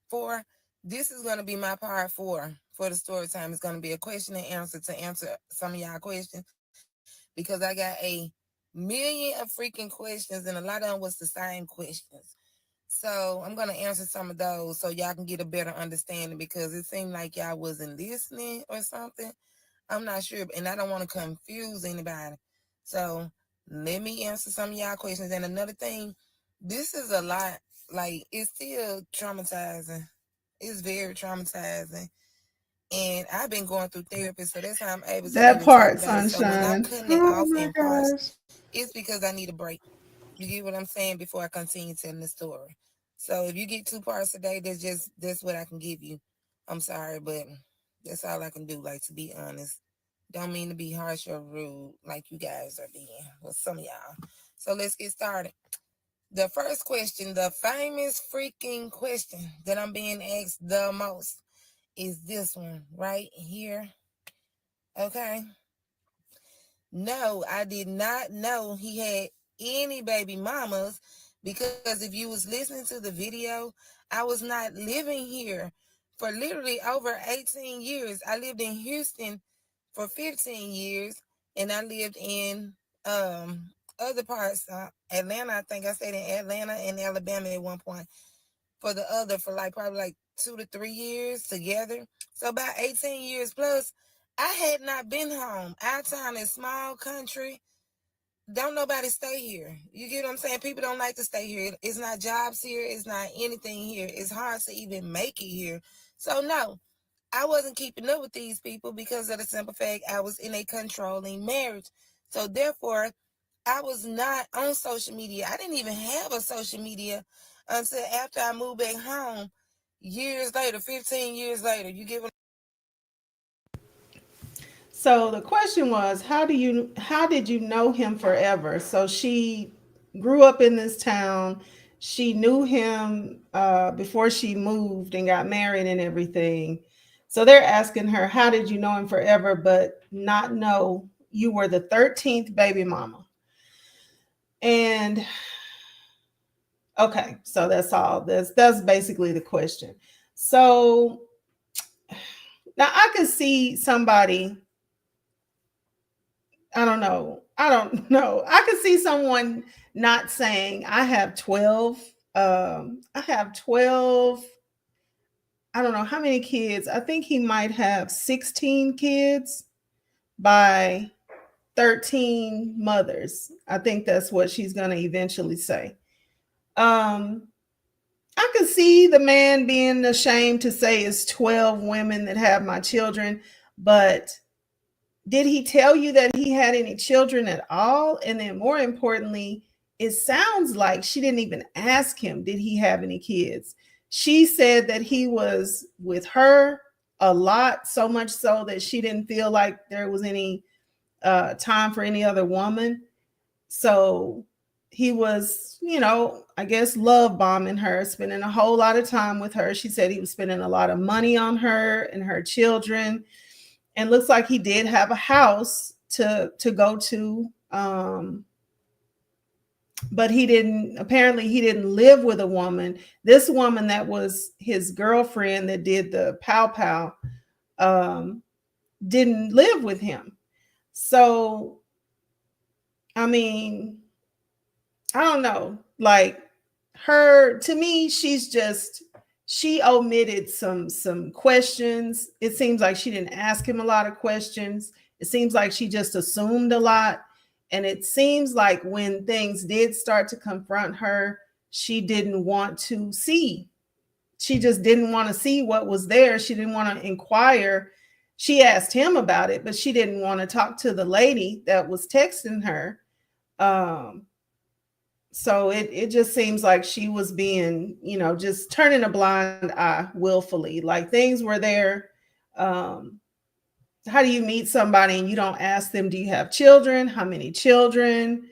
4, this is going to be my part 4 for the story time. It's going to be a question and answer to answer some of y'all questions because I got a million of freaking questions and a lot of them was the same questions. So I'm going to answer some of those so y'all can get a better understanding because it seemed like y'all wasn't listening or something. I'm not sure, and I don't want to confuse anybody. So let me answer some of y'all questions. And another thing, this is a lot. Like it's still traumatizing. It's very traumatizing. And I've been going through therapy, so that's how I'm able to That even talk part, about it. So when I'm sunshine. cutting it Oh off my in parts, gosh. it's because I need a break. You get what I'm saying before I continue telling the story. So if you get 2 parts today, that's what I can give you. I'm sorry, but that's all I can do. Like to be honest, don't mean to be harsh or rude like you guys are being. Well, some of y'all. So let's get started. The first question, the famous freaking question that I'm being asked the most is this one right here. Okay. No, I did not know he had any baby mamas because if you was listening to the video, I was not living here for literally over 18 years. I lived in Houston for 15 years and I lived in other parts, Atlanta. I think I stayed in Atlanta and Alabama at one point for the other for like probably like 2 to 3 years together. So about 18 years plus, I had not been home. Our town is small country. Don't nobody stay here. You get what I'm saying? People don't like to stay here. It's not jobs here. It's not anything here. It's hard to even make it here. So no, I wasn't keeping up with these people because of the simple fact I was in a controlling marriage. So therefore, I was not on social media. I didn't even have a social media until after I moved back home years later, 15 years later. You get what? So the question was, how did you know him forever? So she grew up in this town. She knew him before she moved and got married and everything. So they're asking her, how did you know him forever, but not know you were the 13th baby mama? And okay, so that's all. That's basically the question. So now I could see somebody, I don't know. I don't know. I could see someone not saying I have 12. I have 12. I don't know how many kids. I think he might have 16 kids by 13 mothers. I think that's what she's going to eventually say. Um I could see the man being ashamed to say it's 12 women that have my children, but did he tell you that he had any children at all? And then more importantly, it sounds like she didn't even ask him, did he have any kids? She said that he was with her a lot, so much so that she didn't feel like there was any time for any other woman. So he was, I guess love bombing her, spending a whole lot of time with her. She said he was spending a lot of money on her and her children, and looks like he did have a house to go to, but he didn't live with a woman. This woman that was his girlfriend that did the pow pow, um, didn't live with him. So I mean, I don't know. Like, her, to me, she omitted some questions. It seems like she didn't ask him a lot of questions. It seems like she just assumed a lot. And it seems like when things did start to confront her, she didn't want to see. She just didn't want to see what was there. She didn't want to inquire. She asked him about it, but she didn't want to talk to the lady that was texting her. Um, so it just seems like she was being, just turning a blind eye willfully. Like, things were there. um how do you meet somebody and you don't ask them, do you have children, how many children?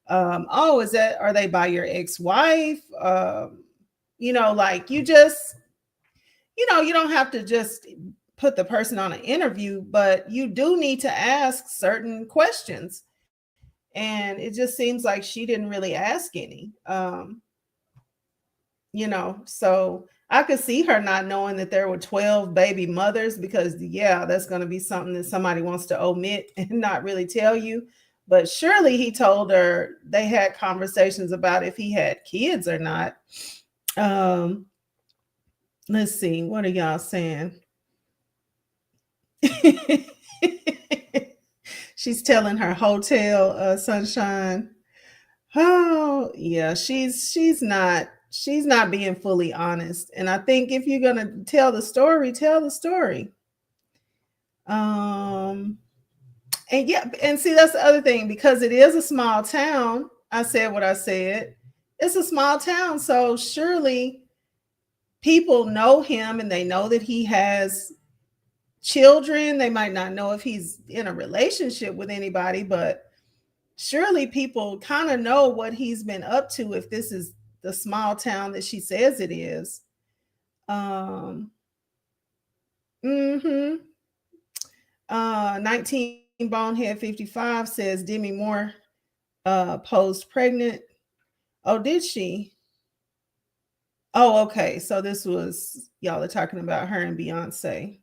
Oh, are they by your ex-wife? Like, you just, you don't have to just put the person on an interview, but you do need to ask certain questions. And it just seems like she didn't really ask any. So I could see her not knowing that there were 12 baby mothers, because yeah, that's going to be something that somebody wants to omit and not really tell you. But surely he told her, they had conversations about if he had kids or not. um let's see, what are y'all saying? She's telling her hotel, Sunshine. Oh yeah, she's not being fully honest. And I think if you're gonna tell the story, tell the story. Um and yeah, and see, that's the other thing, because it is a small town. I said what I said. It's a small town, so surely people know him and they know that he has children. They might not know if he's in a relationship with anybody, but surely people kind of know what he's been up to if this is the small town that she says it is. Um, mm-hmm. 19 Bonehead 55 says Demi Moore posed pregnant. Oh, did she? Oh, okay. So this was, y'all are talking about her and Beyonce.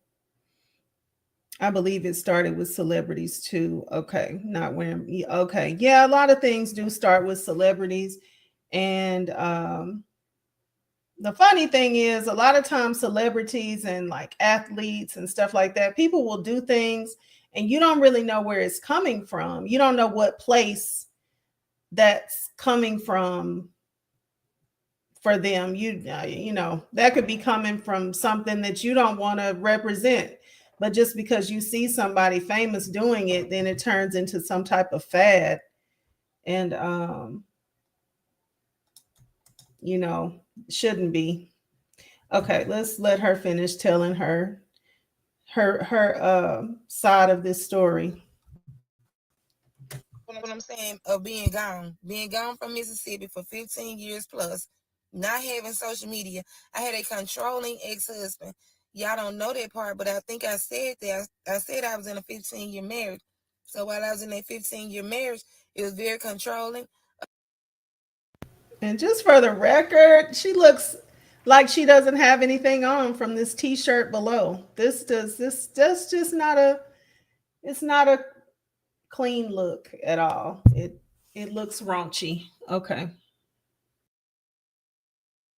I believe it started with celebrities too. Okay, not wearing. Okay, yeah, a lot of things do start with celebrities, and the funny thing is, a lot of times celebrities and like athletes and stuff like that, people will do things, and you don't really know where it's coming from. You don't know what place that's coming from for them. That could be coming from something that you don't want to represent, but just because you see somebody famous doing it, then it turns into some type of fad. And you know shouldn't be. Okay, let's let her finish telling her side of this story. What I'm saying of being gone from Mississippi for 15 years plus, not having social media. I had a controlling ex-husband. Y'all don't know that part, but I think I said that. I said I was in a 15-year marriage. So while I was in a 15-year marriage, it was very controlling. And just for the record, she looks like she doesn't have anything on from this t-shirt below. That's just not a, it's not a clean look at all. It looks raunchy. Okay.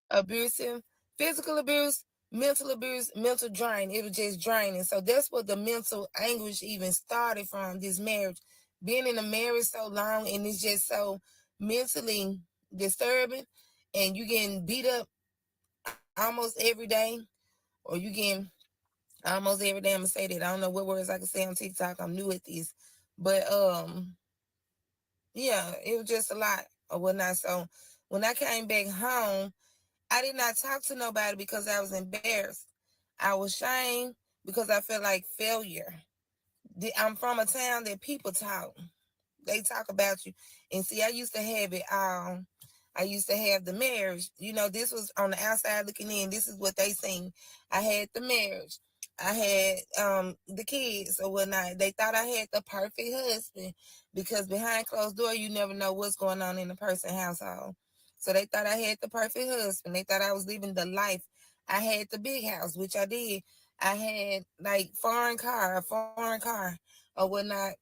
Abusive, physical abuse, mental drain. It was just draining. So that's what the mental anguish even started from, this marriage. Being in a marriage so long, and it's just so mentally disturbing, and you getting beat up almost every day, or you getting almost every day. I'm gonna say that. I don't know what words I can say on TikTok. I'm new at this. But yeah, it was just a lot or whatnot. So when I came back home, I did not talk to nobody because I was embarrassed. I was ashamed because I felt like failure. I'm from a town that people talk. They talk about you. And see, I used to have it. I used to have the marriage. This was on the outside looking in. This is what they seen. I had the marriage. I had the kids or whatnot. They thought I had the perfect husband, because behind closed door, you never know what's going on in a person's household. So they thought I had the perfect husband. They thought I was living the life. I had the big house, which I did. I had like a foreign car or whatnot,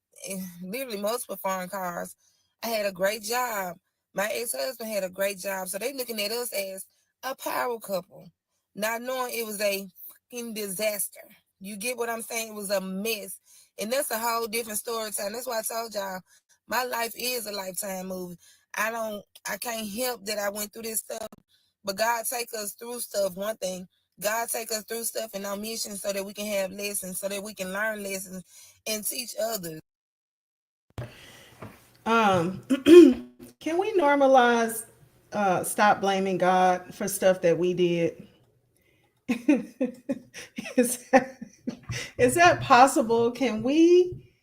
literally multiple foreign cars. I had a great job. My ex-husband had a great job. So they looking at us as a power couple, not knowing it was a fucking disaster. You get what I'm saying? It was a mess. And that's a whole different story time. That's why I told y'all my life is a lifetime movie. I can't help that I went through this stuff. But God take us through stuff. One thing, God take us through stuff in our mission so that we can have lessons, so that we can learn lessons and teach others. Can we normalize stop blaming God for stuff that we did? is, that, is that possible? Can we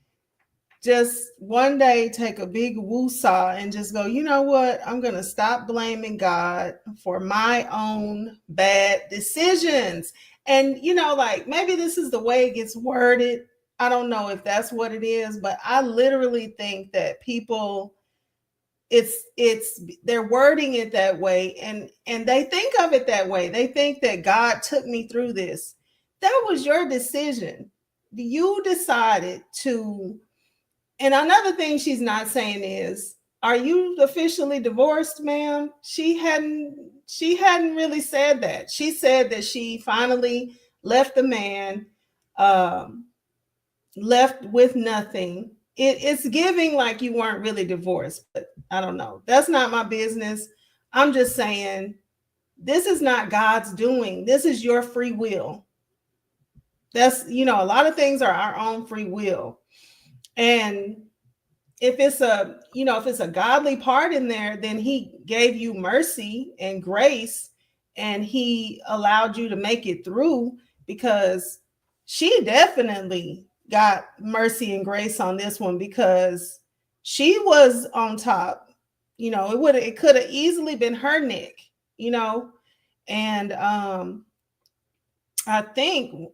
just one day take a big woosah and just go, you know what? I'm going to stop blaming God for my own bad decisions. And, like maybe this is the way it gets worded. I don't know if that's what it is, but I literally think that people it's they're wording it that way, and they think of it that way. They think that God took me through this. That was your decision. You decided to. And another thing she's not saying is, are you officially divorced, ma'am? She hadn't really said that. She said that she finally left the man, um, left with nothing. It's giving like you weren't really divorced, but I don't know. That's not my business. I'm just saying this is not God's doing. This is your free will. That's, a lot of things are our own free will. And if it's a godly part in there, then he gave you mercy and grace, and he allowed you to make it through, because she definitely got mercy and grace on this one, because she was on top. It could have easily been her neck, you know and I think,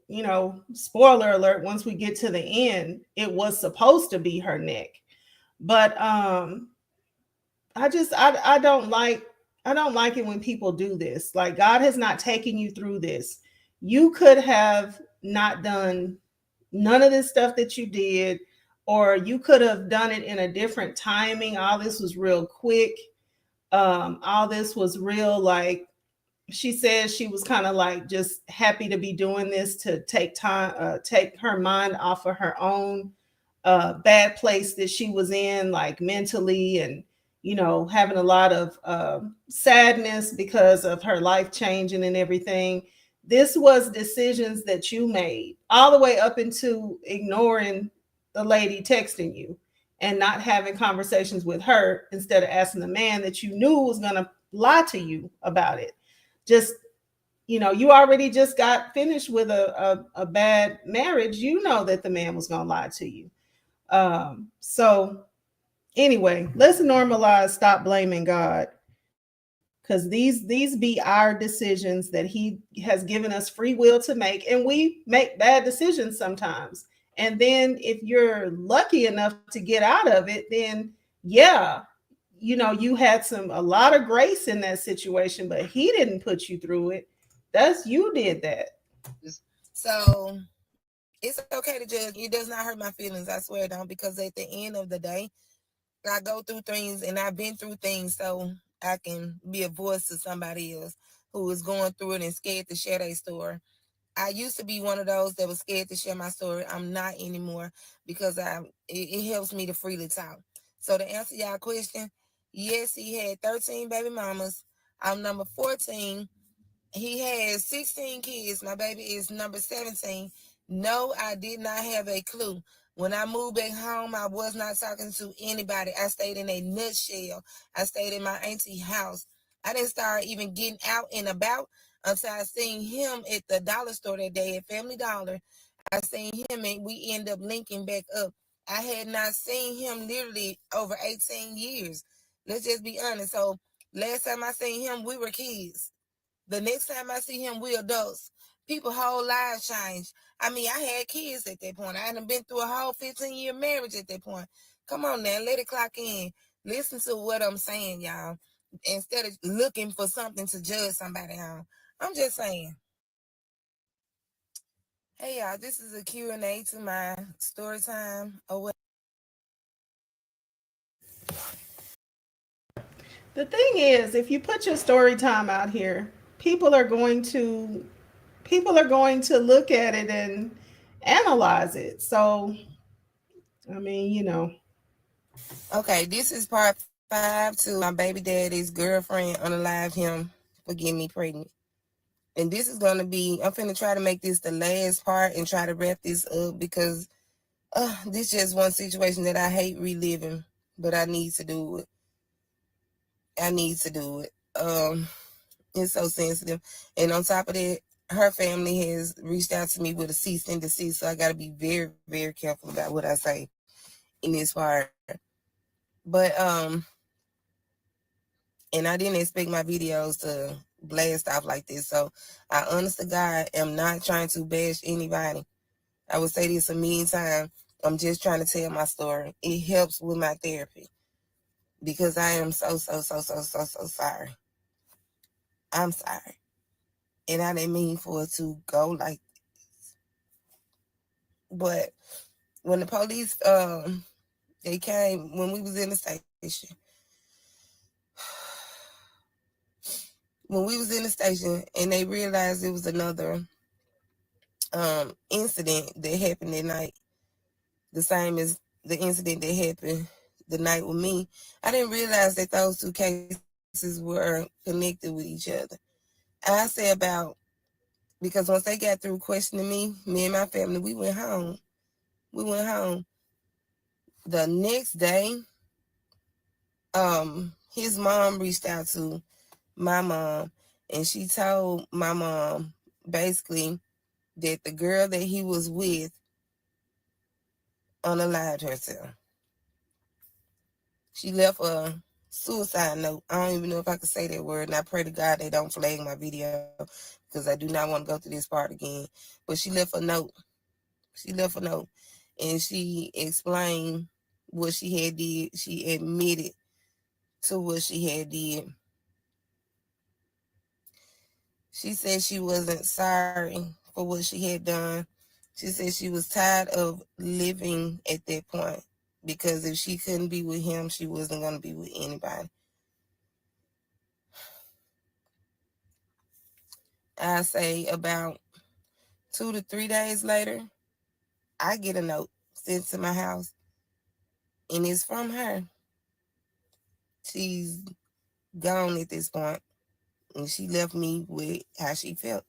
spoiler alert, once we get to the end, it was supposed to be her neck. But I don't like it when people do this. Like, God has not taken you through this. You could have not done none of this stuff that you did, or you could have done it in a different timing. All this was real quick. All this was real, like, she says she was kind of like just happy to be doing this to take her mind off of her own bad place that she was in, like mentally, and having a lot of sadness because of her life changing and everything. This was decisions that you made, all the way up into ignoring the lady texting you and not having conversations with her, instead of asking the man that you knew was going to lie to you about it. Just, you already just got finished with a bad marriage. You know that the man was going to lie to you. So anyway, let's normalize stop blaming God, because these be our decisions that he has given us free will to make, and we make bad decisions sometimes. And then if you're lucky enough to get out of it, then yeah, you had a lot of grace in that situation, but he didn't put you through it. That's You did that. So it's okay to judge. It does not hurt my feelings. I swear it don't, because at the end of the day, I go through things and I've been through things, so I can be a voice to somebody else who is going through it and scared to share their story. I used to be one of those that was scared to share my story. I'm not anymore, because it helps me to freely talk. So to answer y'all question, yes, he had 13 baby mamas. I'm number 14. He has 16 kids. My baby is number 17. No, I did not have a clue. When I moved back home, I was not talking to anybody. I stayed in a nutshell. I stayed in my auntie house. I didn't start even getting out and about until I seen him at the dollar store that day at Family Dollar. I seen him and we end up linking back up. I had not seen him literally over 18 years. Let's just be honest. So last time I seen him, we were kids. The next time I see him, we adults. People whole lives change. I mean, I had kids at that point. I hadn't been through a whole 15-year marriage at that point. Come on now, let it clock in. Listen to what I'm saying, y'all. Instead of looking for something to judge somebody on. I'm just saying. Hey y'all, this is a Q&A to my story time. The thing is, if you put your story time out here, people are going to people are going to look at it and analyze it. So, I mean, Okay, this is part 5 to my baby daddy's girlfriend unalived him for getting me pregnant. And this is going to be, I'm finna try to make this the last part and try to wrap this up, because this is just one situation that I hate reliving, but I need to do it. I need to do it. It's so sensitive. And on top of that, her family has reached out to me with a cease and desist, so I got to be very, very careful about what I say. in this part. But and I didn't expect my videos to blast off like this. So I honest to God am not trying to bash anybody. I would say this a million times. I'm just trying to tell my story. It helps with my therapy because I am so sorry. I'm sorry. And I didn't mean for it to go like this. But when the police they came when we was in the station, when we was in the station and they realized it was another incident that happened that night, the same as the incident that happened the night with me, I didn't realize that those two cases were connected with each other. I say about, because once they got through questioning me and my family, we went home. We went home. The next day, his mom reached out to my mom, and she told my mom basically that the girl that he was with unalived herself. She left a suicide note. I don't even know if I could say that word, and I pray to God they don't flag my video because I do not want to go through this part again. But she left a note. She left a note, and she explained what she had did. She admitted to what she had did. She said she wasn't sorry for what she had done. She said she was tired of living at that point because if she couldn't be with him, she wasn't going to be with anybody. I say about 2 to 3 days later, I get a note sent to my house, and it's from her. She's gone at this point, and she left me with how she felt.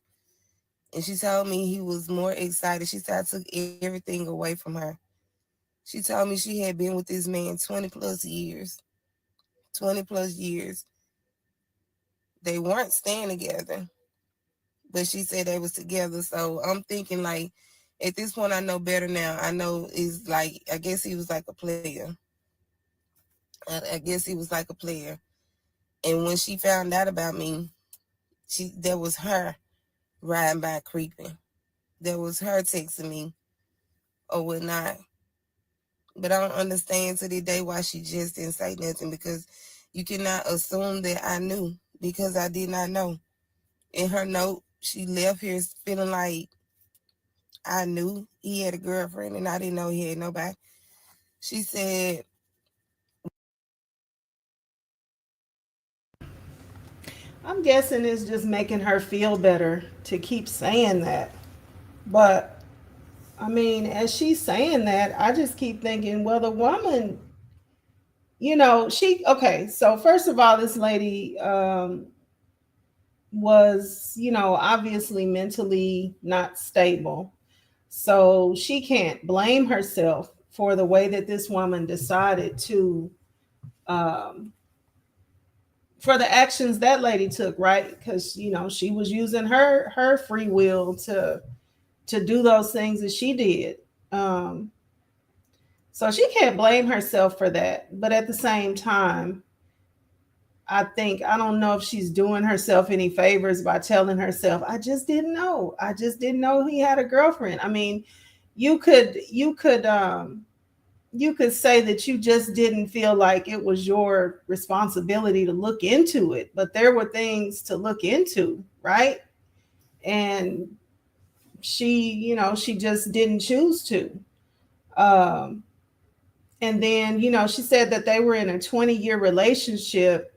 And she told me he was more excited. She said I took everything away from her. She told me she had been with this man 20 plus years. 20 plus years. They weren't staying together, but she said they was together. So I'm thinking like, at this point, I know better now. I know is like, I guess he was like a player. I guess he was like a player. And when she found out about me, that was her riding by creeping. That was her texting me or whatnot. But I don't understand to the day why she just didn't say nothing because you cannot assume that I knew because I did not know. In her note, she left here feeling like I knew he had a girlfriend and I didn't know he had nobody. She said, I'm guessing it's just making her feel better to keep saying that. But I mean, as she's saying that, I just keep thinking, well, the woman, okay, so first of all, this lady was, obviously mentally not stable. So she can't blame herself for the way that this woman decided to, um, for the actions that lady took, right? Because she was using her free will to do those things that she did. Um, so she can't blame herself for that. But at the same time, I don't know if she's doing herself any favors by telling herself, I just didn't know. I just didn't know he had a girlfriend. I mean, you could say that you just didn't feel like it was your responsibility to look into it, but there were things to look into, right? And she just didn't choose to. Um, and then, she said that they were in a 20-year relationship,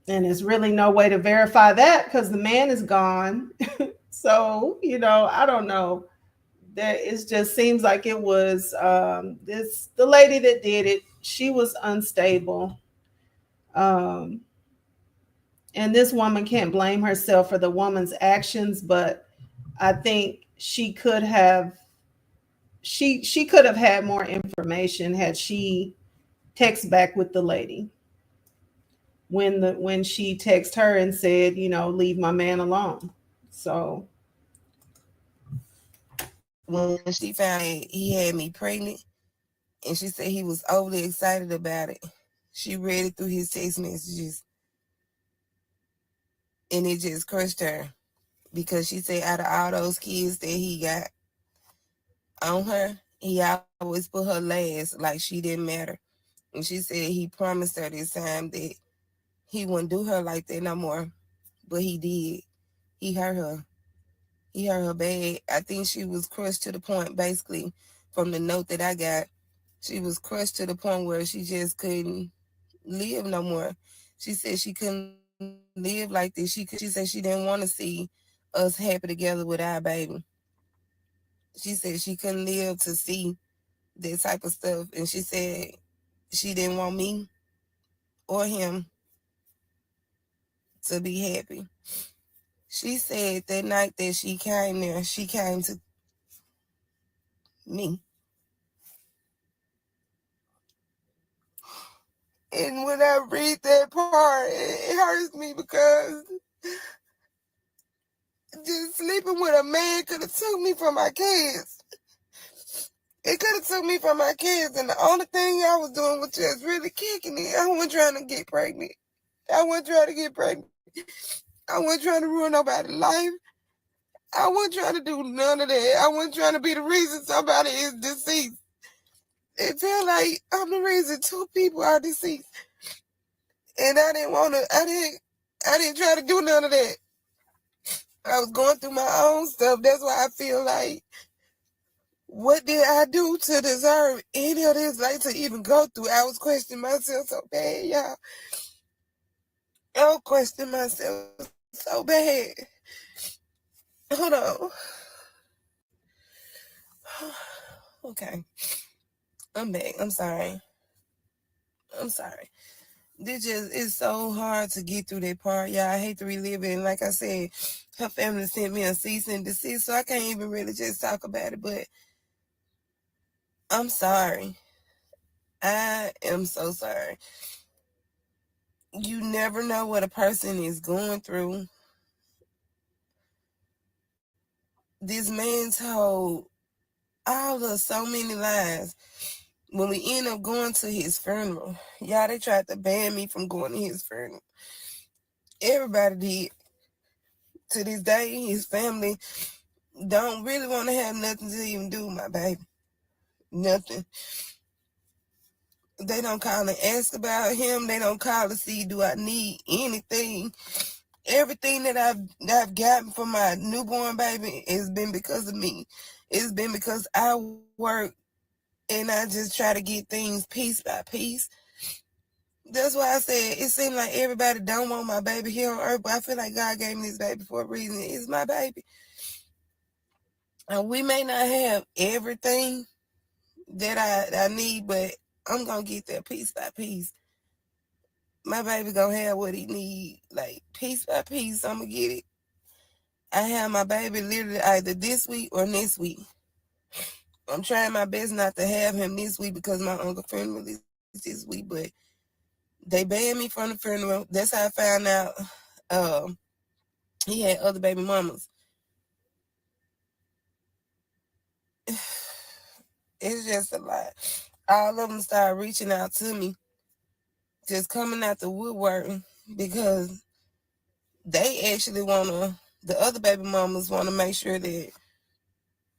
and there's really no way to verify that because the man is gone. So, I don't know. That it just seems like it was the lady that did it. She was unstable. Um, and this woman can't blame herself for the woman's actions, but I think she could have had more information had she text back with the lady when she texted her and said, leave my man alone. So when she found out he had me pregnant, And she said he was overly excited about it. She read it through his text messages, and it just crushed her because she said out of all those kids that he got on her, he always put her last, like she didn't matter. And she said he promised her this time that he wouldn't do her like that no more, but he did. He hurt her. He hurt her bad. I think she was crushed to the point, basically, from the note that I got. She was crushed to the point where she just couldn't live no more. She said she couldn't live like this. She said she didn't want to see us happy together with our baby. She said she couldn't live to see that type of stuff. And she said she didn't want me or him to be happy. She said that night that she came there, she came to me. And when I read that part, it hurts me because just sleeping with a man could have took me from my kids. It could have took me from my kids, and the only thing I was doing was just really kicking it. I wasn't trying to get pregnant. I wasn't trying to get pregnant. I wasn't trying to ruin nobody's life. I wasn't trying to do none of that. I wasn't trying to be the reason somebody is deceased. It felt like I'm the reason two people are deceased. And I didn't want to, I didn't try to do none of that. I was going through my own stuff. That's why I feel like, what did I do to deserve any of this, like to even go through? I was questioning myself so bad, y'all. I was questioning myself so bad. Hold on. Okay. I'm back. I'm sorry. I'm sorry. This just is so hard to get through that part. Yeah, I hate to relive it. And like I said, her family sent me a cease and desist, so I can't even really just talk about it. But I'm sorry. I am so sorry. You never know what a person is going through. This man told all of so many lies. When we end up going to his funeral, y'all, they tried to ban me from going to his funeral. Everybody did. To this day, his family don't really want to have nothing to even do with my baby. Nothing. They don't call and ask about him. They don't call to see, do I need anything. Everything that I've gotten from my newborn baby has been because of me. It's been because I work and I just try to get things piece by piece. That's why I said it seems like everybody don't want my baby here on earth, but I feel like God gave me this baby for a reason. It's my baby. And we may not have everything that I need, but I'm gonna get there piece by piece. My baby gonna have what he need, like piece by piece. I'm gonna get it. I have my baby literally either this week or next week. I'm trying my best not to have him this week because my uncle funeral is this week, but they banned me from the funeral. That's how I found out um, he had other baby mamas. It's just a lot. All of them started reaching out to me, just coming out the woodwork because they actually wanna. The other baby mamas want to make sure that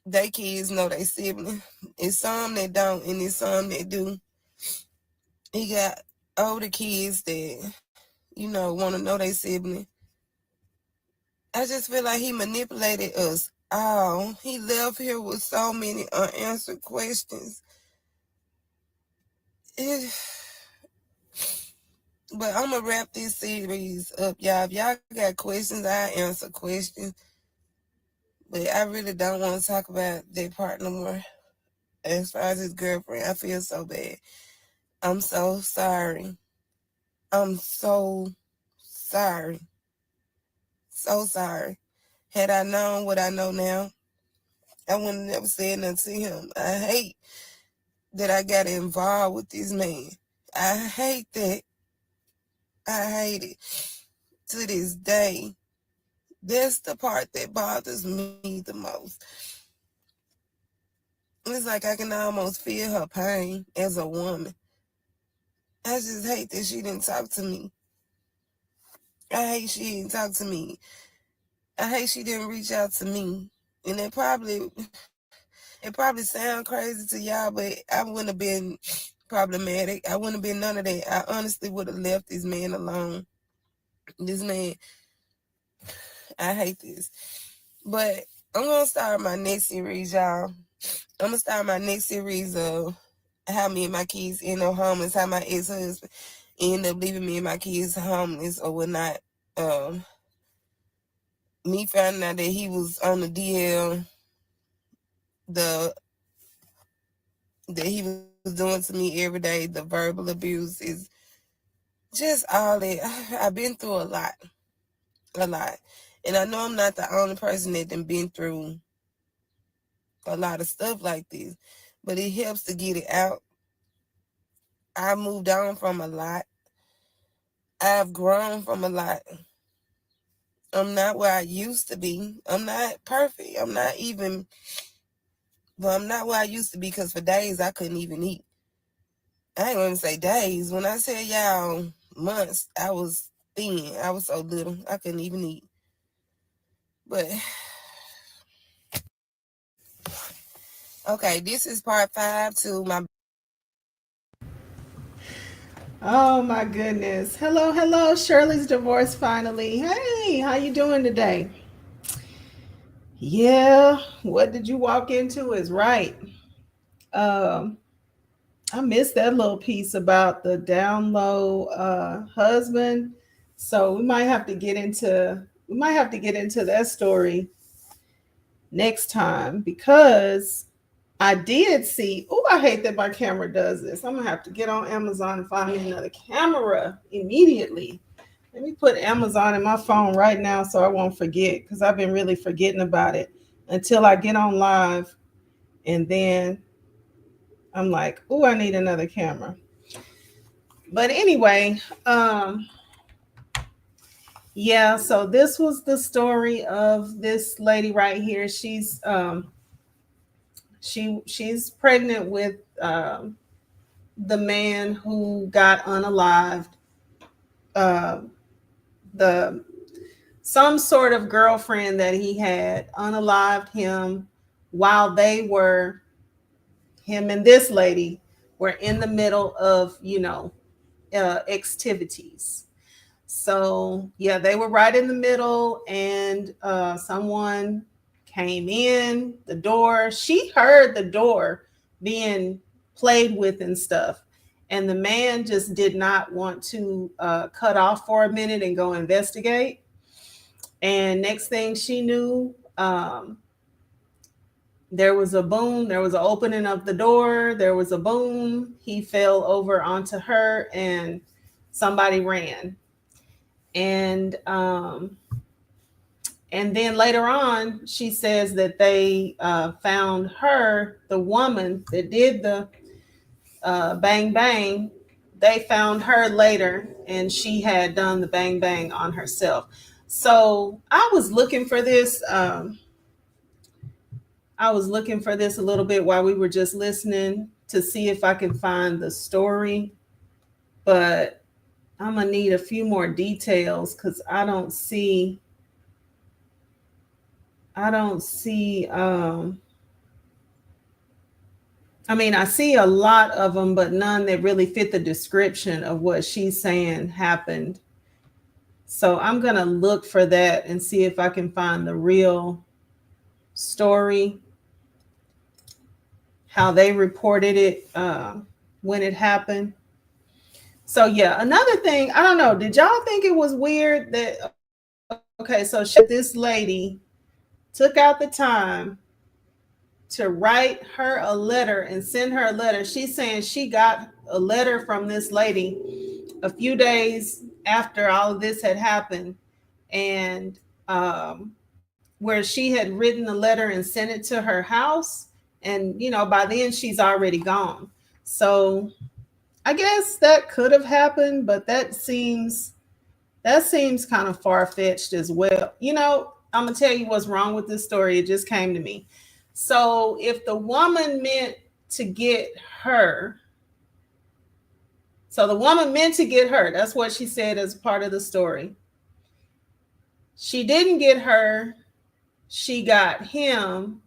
they kids know they sibling. It's some that don't, and it's some that do. He got older kids that want to know they sibling. I just feel like he manipulated us all. He left here with so many unanswered questions. It, but I'm gonna wrap this series up, y'all. If y'all got questions, I answer questions. But I really don't want to talk about that part no more. As far as his girlfriend, I feel so bad. I'm so sorry. I'm so sorry. So sorry. Had I known what I know now, I wouldn't have never said nothing to him. I hate that I got involved with this man. I hate that. I hate it to this day. That's the part that bothers me the most. It's like I can almost feel her pain as a woman. I just hate that she didn't talk to me. I hate she didn't talk to me. I hate she didn't reach out to me. And it probably sound crazy to y'all, but I wouldn't have been problematic. I wouldn't have been none of that. I honestly would have left this man alone. This man, I hate this. But I'm gonna start my next series, y'all. I'm gonna start my next series of how me and my kids end up homeless, how my ex-husband end up leaving me and my kids homeless or whatnot. Um, Me finding out that he was on the DL, the that he was doing to me every day, the verbal abuse is just all that. I've been through a lot, and I know I'm not the only person that done been through a lot of stuff like this, but it helps to get it out. I moved on from a lot. I've grown from a lot. I'm not where I used to be. I'm not perfect. I'm not where I used to be because for days I couldn't even eat. I ain't gonna say days. When I say y'all months, I was thin. I was so little. I couldn't even eat. But okay, this is part 5 to my. Oh my goodness. Hello, hello. Shirley's divorced finally. Hey, how you doing today? Yeah, what did you walk into is right. Um, I missed that little piece about the down low husband. So we might have to get into that story next time because I did see. Oh, I hate that my camera does this. I'm gonna have to get on Amazon and find me another camera immediately. Let me put Amazon in my phone right now so I won't forget because I've been really forgetting about it until I get on live, and then I'm like, oh, I need another camera. But anyway, yeah. So this was the story of this lady right here. She's pregnant with the man who got unalived, uh, the some sort of girlfriend that he had unalived him while him and this lady were in the middle of activities. So yeah, they were right in the middle, and someone came in the door. She heard the door being played with and stuff, and the man just did not want to cut off for a minute and go investigate. And next thing she knew, there was a boom. There was an opening of the door. There was a boom. He fell over onto her, and somebody ran. And and then later on, she says that they found her, the woman that did the bang bang. They found her later, and she had done the bang bang on herself. So I was looking for this. I was looking for this a little bit while we were just listening to see if I can find the story, but I'm gonna need a few more details because I don't see I mean, I see a lot of them, but none that really fit the description of what she's saying happened. So I'm going to look for that and see if I can find the real story, how they reported it when it happened. So, yeah, another thing, I don't know, did y'all think it was weird that, okay, so this lady took out the time to write her a letter and send her a letter? She's saying she got a letter from this lady a few days after all of this had happened, and where she had written the letter and sent it to her house, and by then she's already gone. So I guess that could have happened, but that seems kind of far-fetched as well. I'm gonna tell you what's wrong with this story. It just came to me. So if the woman meant to get her, so the woman meant to get her, that's what she said as part of the story. She didn't get her, she got him.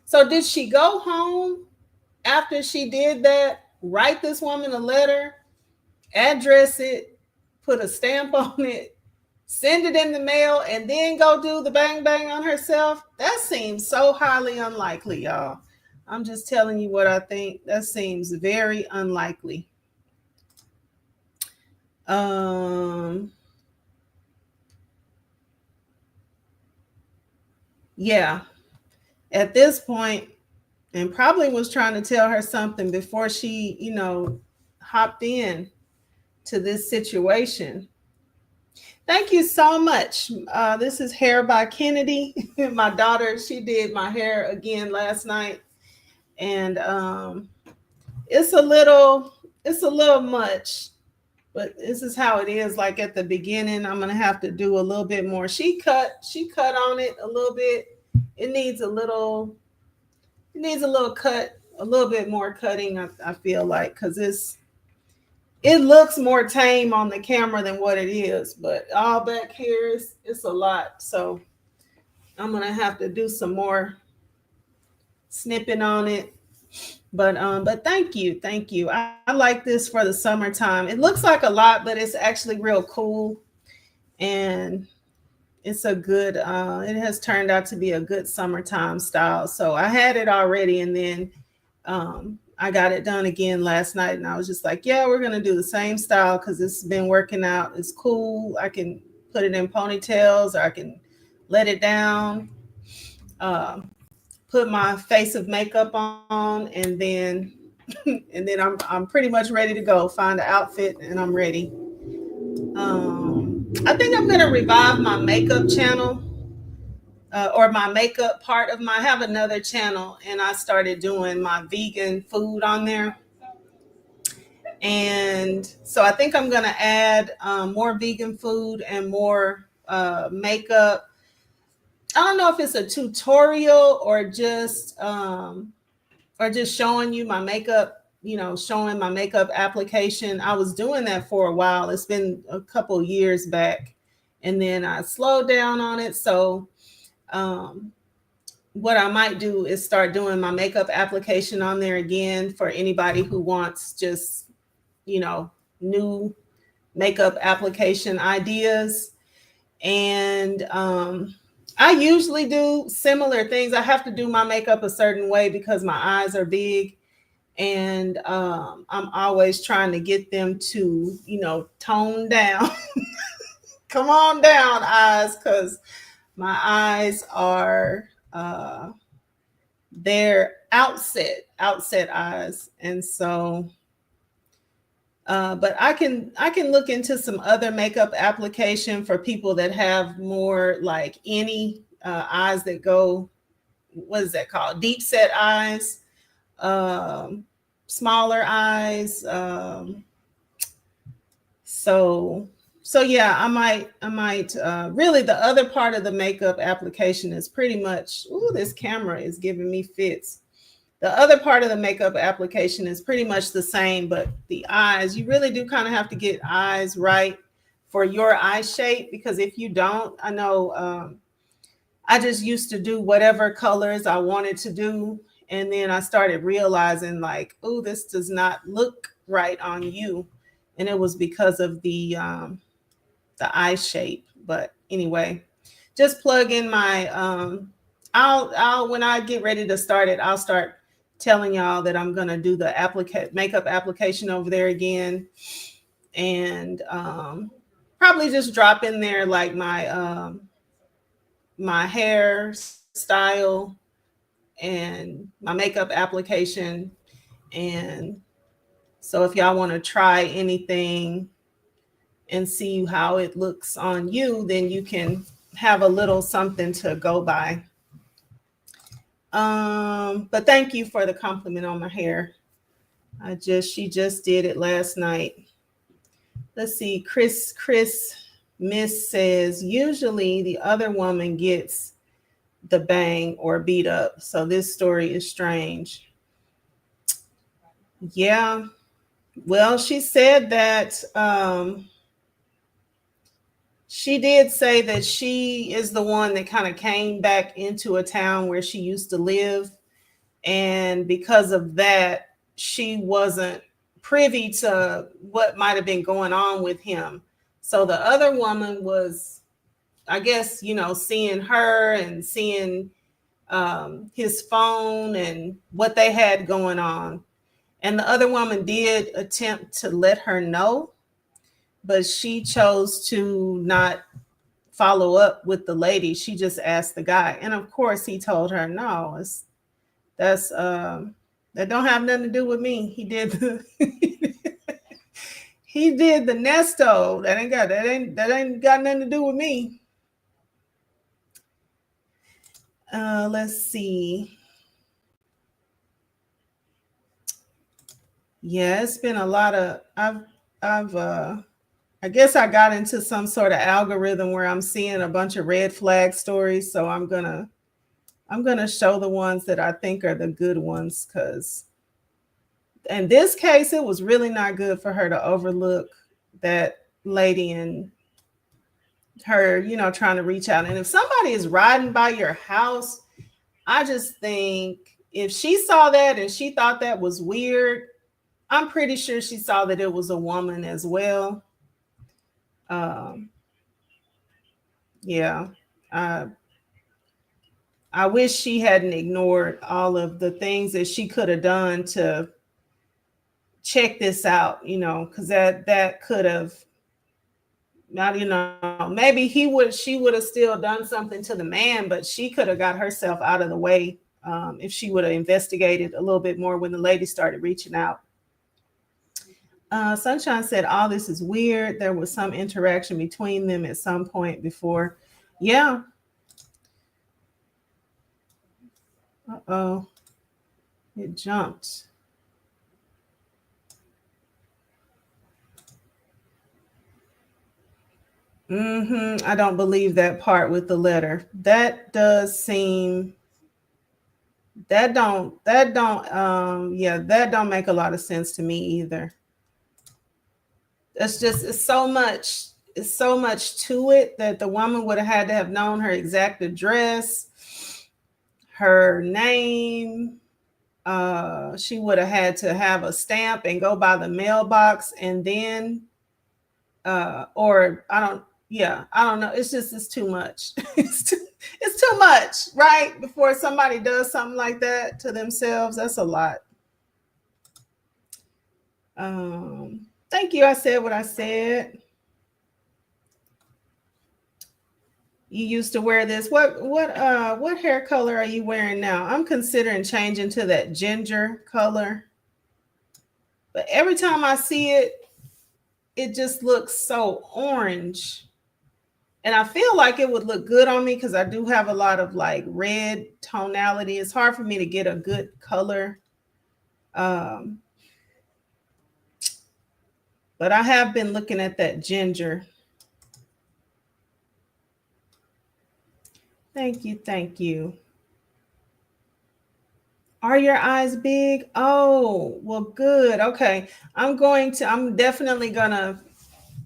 So did she go home after she did that? Write this woman a letter, address it, put a stamp on it, send it in the mail, and then go do the bang bang on herself? That seems so highly unlikely, y'all. I'm just telling you what I think. That seems very unlikely. Um, yeah. At this point, and probably was trying to tell her something before she, hopped in to this situation. Thank you so much. This is Hair by Kennedy. My daughter, she did my hair again last night, and it's a little much, but this is how it is. Like at the beginning, I'm gonna have to do a little bit more. She cut on it a little bit. It needs a little, cut, a little bit more cutting. I feel like, because it looks more tame on the camera than what it is, but all back here is it's a lot. So I'm gonna have to do some more snipping on it. But thank you. I like this for the summertime. It looks like a lot, but it's actually real cool, and it's a good. It has turned out to be a good summertime style. So I had it already, and then I got it done again last night, and I was just like, yeah, we're gonna do the same style because it's been working out. It's cool. I can put it in ponytails, or I can let it down. Um, put my face of makeup on, and then I'm pretty much ready to go. Find an outfit, and I'm ready. I think I'm gonna revive my makeup channel, or my makeup part of my. I have another channel, and I started doing my vegan food on there. And so I think I'm going to add more vegan food and more makeup. I don't know if it's a tutorial or just showing you my makeup, showing my makeup application. I was doing that for a while. It's been a couple years back, and then I slowed down on it. So um, what I might do is start doing my makeup application on there again for anybody who wants just, new makeup application ideas. And I usually do similar things. I have to do my makeup a certain way because my eyes are big, and I'm always trying to get them to, tone down. Come on down, eyes, because my eyes are they're outset eyes, and so but I can look into some other makeup application for people that have more like any eyes that go, what is that called, deep set eyes, um, smaller eyes. So yeah, I might really, the other part of the makeup application is pretty much, ooh, this camera is giving me fits. The other part of the makeup application is pretty much the same, but the eyes, you really do kind of have to get eyes right for your eye shape, because if you don't, I know I just used to do whatever colors I wanted to do, and then I started realizing like, oh, this does not look right on you, and it was because of the eye shape. But anyway, just plug in my I'll when I get ready to start it, I'll start telling y'all that I'm gonna do the makeup application over there again, and probably just drop in there like my hairstyle and my makeup application. And so if y'all want to try anything and see how it looks on you, then you can have a little something to go by. But thank you for the compliment on my hair. She just did it last night. Let's see. Chris Miss says usually the other woman gets the bang or beat up. So this story is strange. Yeah. Well, she said that she did say that she is the one that kind of came back into a town where she used to live. And because of that, she wasn't privy to what might have been going on with him. So the other woman was, I guess, seeing her and seeing his phone and what they had going on. And the other woman did attempt to let her know, but she chose to not follow up with the lady. She just asked the guy. And of course, he told her, no, that's that don't have nothing to do with me. He did the he did the nesto. That ain't got nothing to do with me. Let's see. Yeah, it's been a lot of I've I guess I got into some sort of algorithm where I'm seeing a bunch of red flag stories, so I'm gonna show the ones that I think are the good ones, because in this case it was really not good for her to overlook that lady and her, trying to reach out. And if somebody is riding by your house, I just think if she saw that and she thought that was weird, I'm pretty sure she saw that it was a woman as well. Um, yeah. I I wish she hadn't ignored all of the things that she could have done to check this out, because that could have not, maybe she would have still done something to the man, but she could have got herself out of the way if she would have investigated a little bit more when the lady started reaching out. Sunshine said, all this is weird. There was some interaction between them at some point before. Yeah. Uh-oh. It jumped. I don't believe that part with the letter. That does seem that don't make a lot of sense to me either. That's just it's so much to it that the woman would have had to have known her exact address, her name. She would have had to have a stamp and go by the mailbox, and then or I don't yeah, I don't know. It's too much. It's too much, right? Before somebody does something like that to themselves, that's a lot. Thank you. I said what I said. You used to wear this. What hair color are you wearing now? I'm considering changing to that ginger color. But every time I see it, it just looks so orange. And I feel like it would look good on me because I do have a lot of like red tonality. It's hard for me to get a good color. Um, but I have been looking at that ginger. Thank you. Thank you. Are your eyes big? Oh, well, good. Okay. I'm definitely gonna,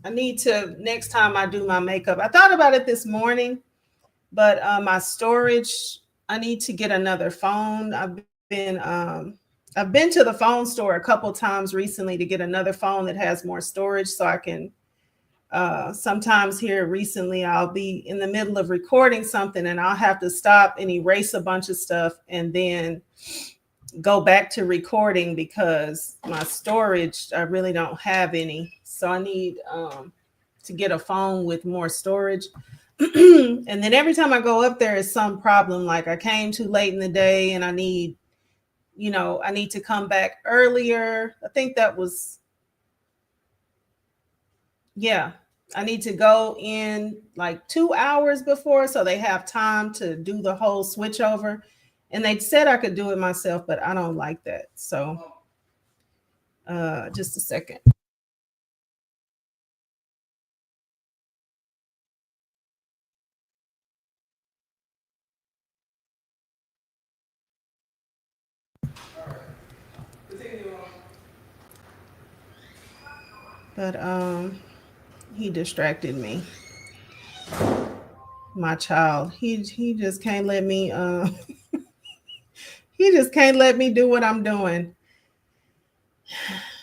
I need to, next time I do my makeup. I thought about it this morning, but my storage, I need to get another phone. I've been to the phone store a couple times recently to get another phone that has more storage so I can sometimes here recently I'll be in the middle of recording something and I'll have to stop and erase a bunch of stuff and then go back to recording because my storage, I really don't have any. So I need to get a phone with more storage. And then every time I go up there is some problem. Like I came too late in the day and I need to come back earlier. I think that was, yeah, I need to go in like 2 hours before so they have time to do the whole switch over. And they said I could do it myself, but I don't like that. So just a second. But he distracted me. My child. He just can't let me he just can't let me do what I'm doing.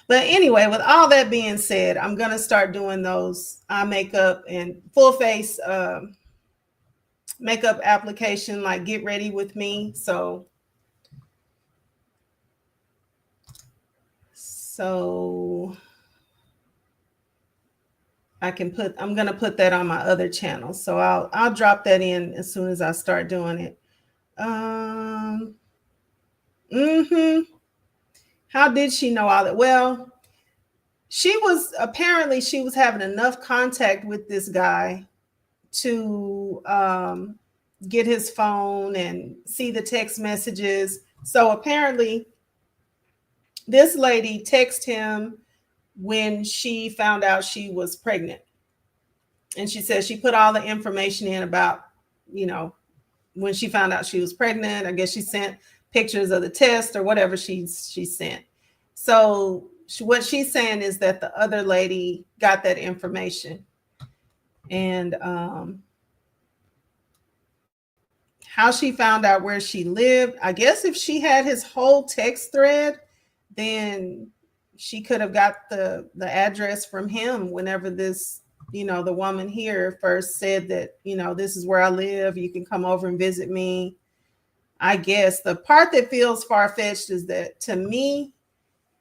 But anyway, with all that being said, I'm gonna start doing those eye makeup and full face makeup application, like get ready with me. So I'm gonna put that on my other channel. So I'll drop that in as soon as I start doing it. Um mm-hmm. How did she know all that? Well, she was having enough contact with this guy to get his phone and see the text messages. So apparently, this lady texted him when she found out she was pregnant. And she said she put all the information in about, you know, when she found out she was pregnant. I guess she sent pictures of the test or whatever she sent. So what she's saying is that the other lady got that information, and how she found out where she lived. I guess if she had his whole text thread, then she could have got the address from him whenever this, the woman here first said that, this is where I live. You can come over and visit me. I guess the part that feels far fetched is that, to me,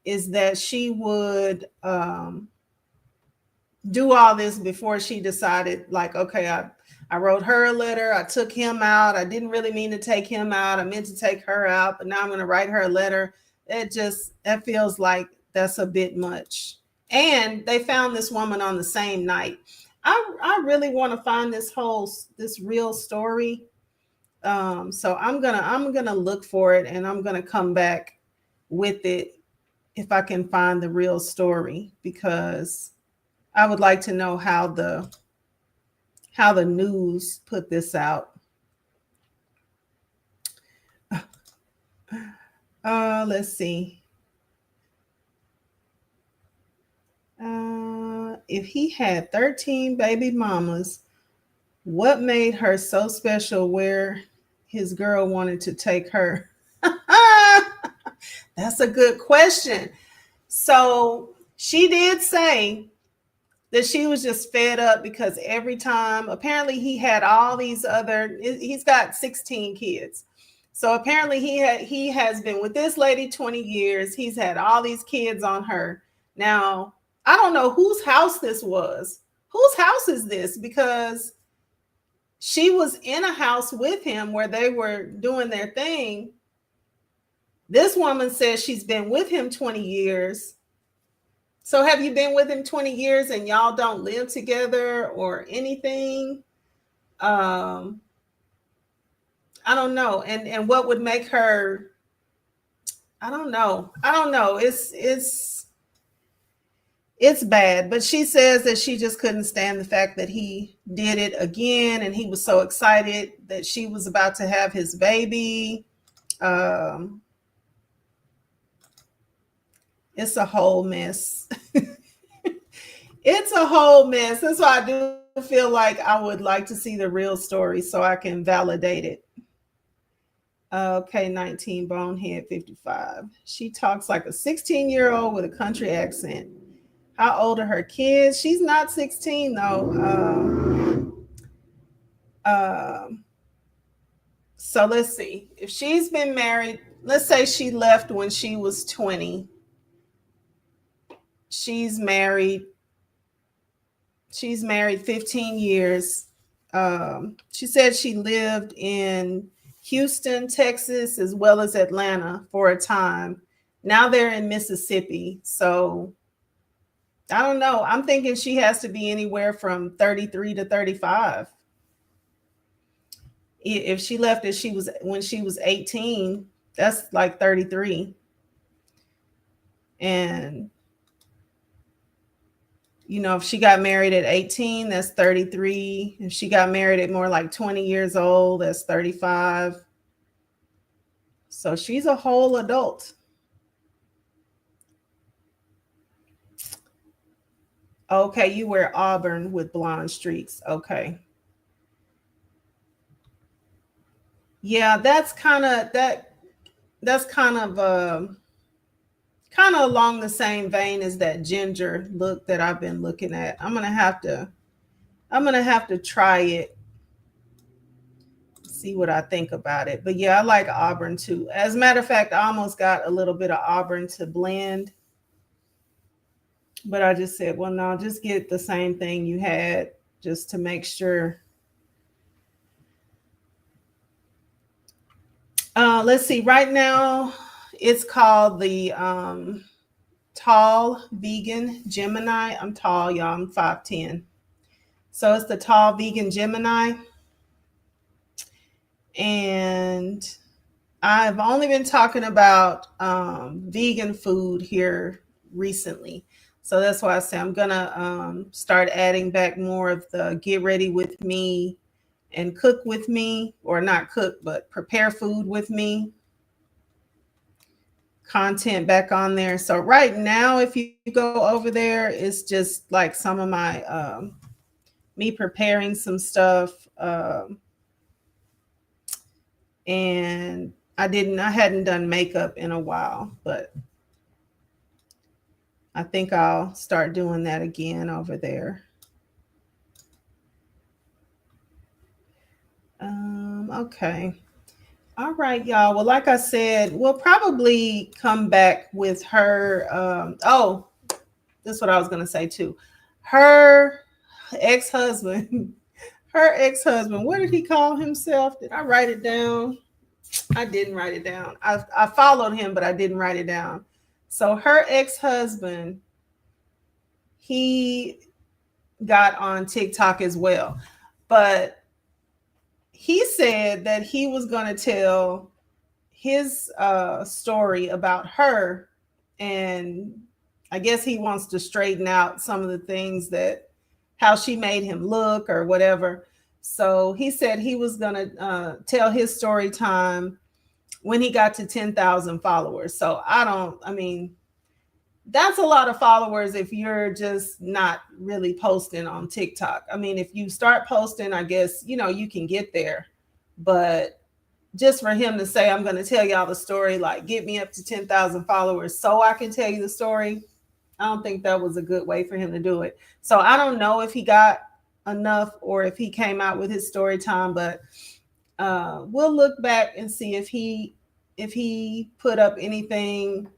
is that she would do all this before she decided, like, okay, I wrote her a letter. I took him out. I didn't really mean to take him out. I meant to take her out, but now I'm going to write her a letter. That feels like that's a bit much. And they found this woman on the same night. I really want to find this real story. So I'm gonna look for it, and I'm gonna come back with it if I can find the real story, because I would like to know how the news put this out. Let's see. If he had 13 baby mamas, what made her so special where his girl wanted to take her? That's a good question. So she did say that she was just fed up because every time, apparently he had all these he's got 16 kids. So apparently he has been with this lady 20 years. He's had all these kids on her. Now, I don't know whose house this was. Whose house is this? Because she was in a house with him where they were doing their thing. This woman says she's been with him 20 years. So have you been with him 20 years and y'all don't live together or anything? I don't know. And what would make her, I don't know. I don't know. It's bad, but she says that she just couldn't stand the fact that he did it again, and he was so excited that she was about to have his baby. Um it's a whole mess. It's a whole mess. That's why I do feel like I would like to see the real story so I can validate it. Okay, 19, bonehead 55. She talks like a 16-year-old with a country accent. How old are her kids? She's not 16 though. Um, so let's see. If she's been married, let's say she left when she was 20. She's married. She's married 15 years. She said she lived in Houston, Texas, as well as Atlanta for a time. Now they're in Mississippi. So I don't know. I'm thinking she has to be anywhere from 33 to 35. If she left as she was when she was 18, that's like 33. And if she got married at 18, that's 33. If she got married at more like 20 years old, that's 35. So she's a whole adult. Okay, you wear auburn with blonde streaks. Okay. Yeah, that's kind of along the same vein as that ginger look that I've been looking at. I'm gonna have to try it, see what I think about it. But yeah, I like auburn too. As a matter of fact, I almost got a little bit of auburn to blend, but I just said, well, no, just get the same thing you had just to make sure. Let's see. Right now, it's called the Tall Vegan Gemini. I'm tall, y'all. I'm 5'10". So it's the Tall Vegan Gemini. And I've only been talking about vegan food here recently. So that's why I say I'm going to start adding back more of the get ready with me and cook with me, or not cook, but prepare food with me content back on there. So right now, if you go over there, it's just like some of my me preparing some stuff, and I hadn't done makeup in a while, but I think I'll start doing that again over there. Okay. All right, y'all. Well, like I said, we'll probably come back with her. Oh, that's what I was gonna say too. Her ex-husband, her ex-husband. What did he call himself? Did I write it down? I didn't write it down. I followed him, but I didn't write it down. So her ex-husband, he got on TikTok as well, but he said that he was going to tell his story about her, and I guess he wants to straighten out some of the things that how she made him look or whatever. So he said he was going to tell his story time when he got to 10,000 followers. So I mean, that's a lot of followers if you're just not really posting on TikTok. I mean, if you start posting, I guess, you can get there. But just for him to say, I'm going to tell y'all the story, like get me up to 10,000 followers so I can tell you the story, I don't think that was a good way for him to do it. So I don't know if he got enough or if he came out with his story time, but we'll look back and see if he put up anything.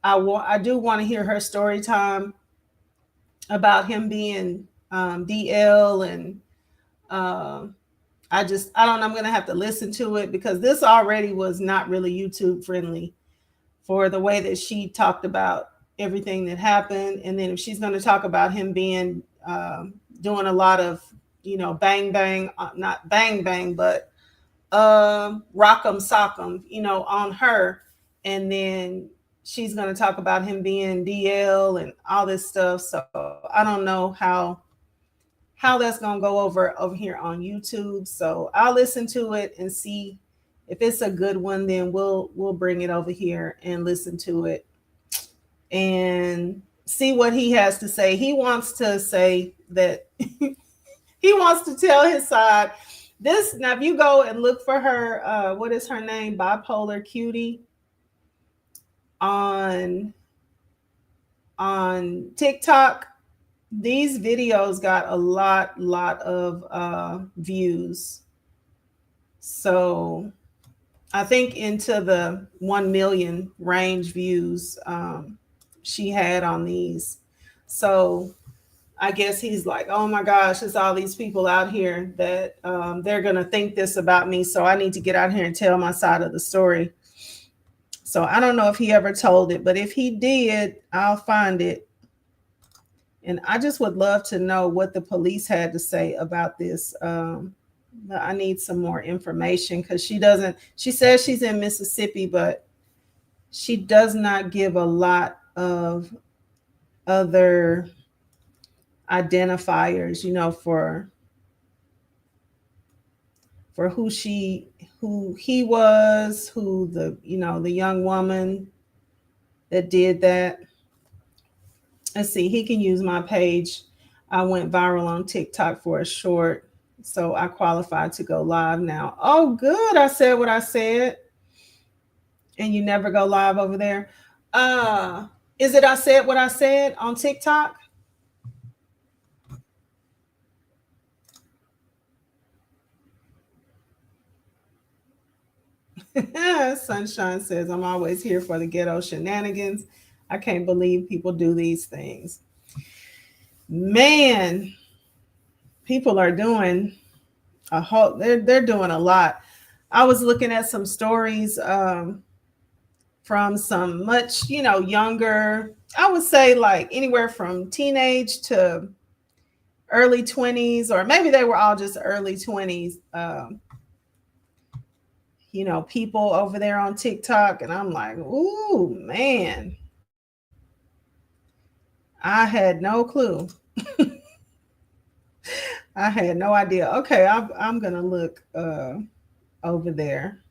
I do want to hear her story time about him being DL, and um, I don't know. I'm gonna have to listen to it because this already was not really YouTube friendly for the way that she talked about everything that happened, and then if she's going to talk about him being doing a lot of bang bang, not bang bang, but rock'em sock'em, on her, and then she's going to talk about him being DL and all this stuff. So I don't know how that's going to go over here on YouTube. So I'll listen to it and see if it's a good one. Then we'll bring it over here and listen to it and see what he has to say. He wants to say that he wants to tell his side. This now, if you go and look for her, what is her name? Bipolar Cutie on TikTok. These videos got a lot of views. So I think into the 1 million range views she had on these. So I guess he's like, oh my gosh, there's all these people out here that they're going to think this about me. So I need to get out here and tell my side of the story. So I don't know if he ever told it, but if he did, I'll find it. And I just would love to know what the police had to say about this. I need some more information because she says she's in Mississippi, but she does not give a lot of other identifiers, for who he was, who the young woman that did that. Let's see, he can use my page. I went viral on TikTok for a short, so I qualified to go live now. Oh, good. I said what I said, and you never go live over there. Uh, is it I said what I said on TikTok? Sunshine says, I'm always here for the ghetto shenanigans. I can't believe people do these things. Man, people are doing they're doing a lot. I was looking at some stories from some much, younger, I would say like anywhere from teenage to early 20s, or maybe they were all just early 20s. People over there on TikTok, and I'm like, ooh, man, I had no clue. I had no idea. Okay, I'm gonna look over there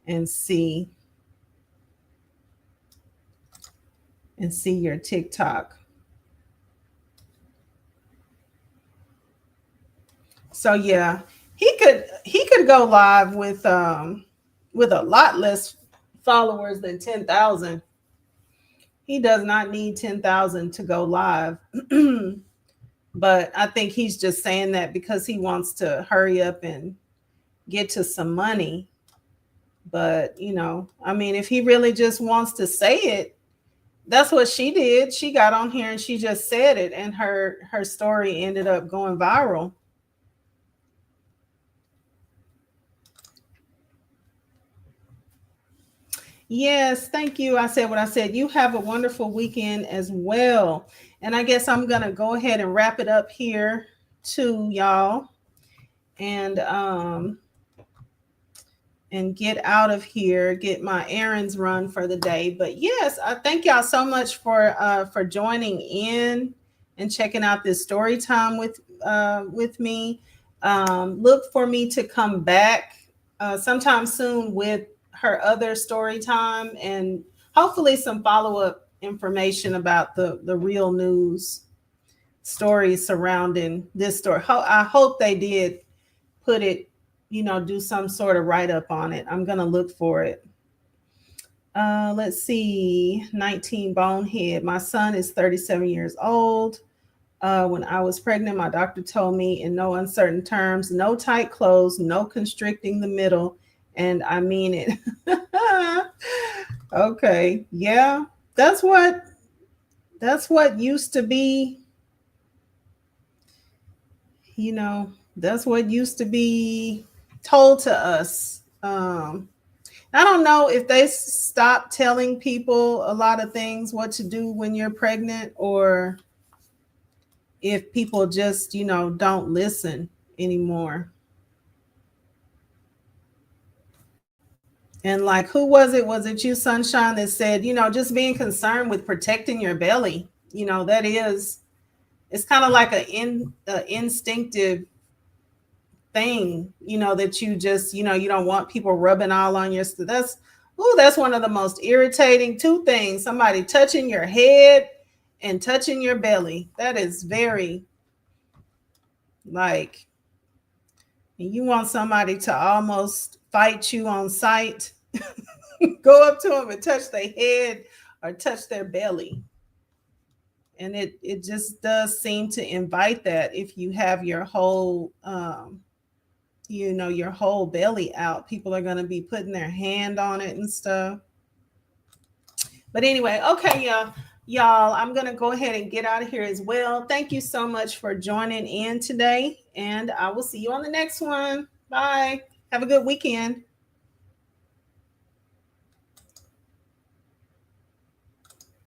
and see your TikTok. So yeah, he could go live with a lot less followers than 10,000. He does not need 10,000 to go live. But I think he's just saying that because he wants to hurry up and get to some money. But, I mean, if he really just wants to say it, that's what she did. She got on here and she just said it, and her story ended up going viral. Yes, thank you. I said what I said. You have a wonderful weekend as well. And I guess I'm going to go ahead and wrap it up here too, y'all. And get out of here, get my errands run for the day. But yes, I thank y'all so much for joining in and checking out this story time with me. Look for me to come back sometime soon with her other story time, and hopefully some follow up information about the real news stories surrounding this story. I hope they did put it, do some sort of write up on it. I'm going to look for it. Let's see. 19 Bonehead. My son is 37 years old. When I was pregnant, my doctor told me in no uncertain terms, no tight clothes, no constricting the middle. And I mean it. Okay. Yeah. That's what used to be, that's what used to be told to us. I don't know if they stopped telling people a lot of things what to do when you're pregnant, or if people just, don't listen anymore. And like, who was it? Was it you, Sunshine, that said, just being concerned with protecting your belly? That is, it's kind of like a instinctive thing, that you just, you don't want people rubbing all on your stuff. That's one of the most irritating two things. Somebody touching your head and touching your belly. That is very, like, you want somebody to almost fight you on sight. Go up to them and touch their head or touch their belly. And it just does seem to invite that if you have your whole your whole belly out. People are going to be putting their hand on it and stuff. But anyway, okay, y'all, I'm going to go ahead and get out of here as well. Thank you so much for joining in today, and I will see you on the next one. Bye. Have a good weekend.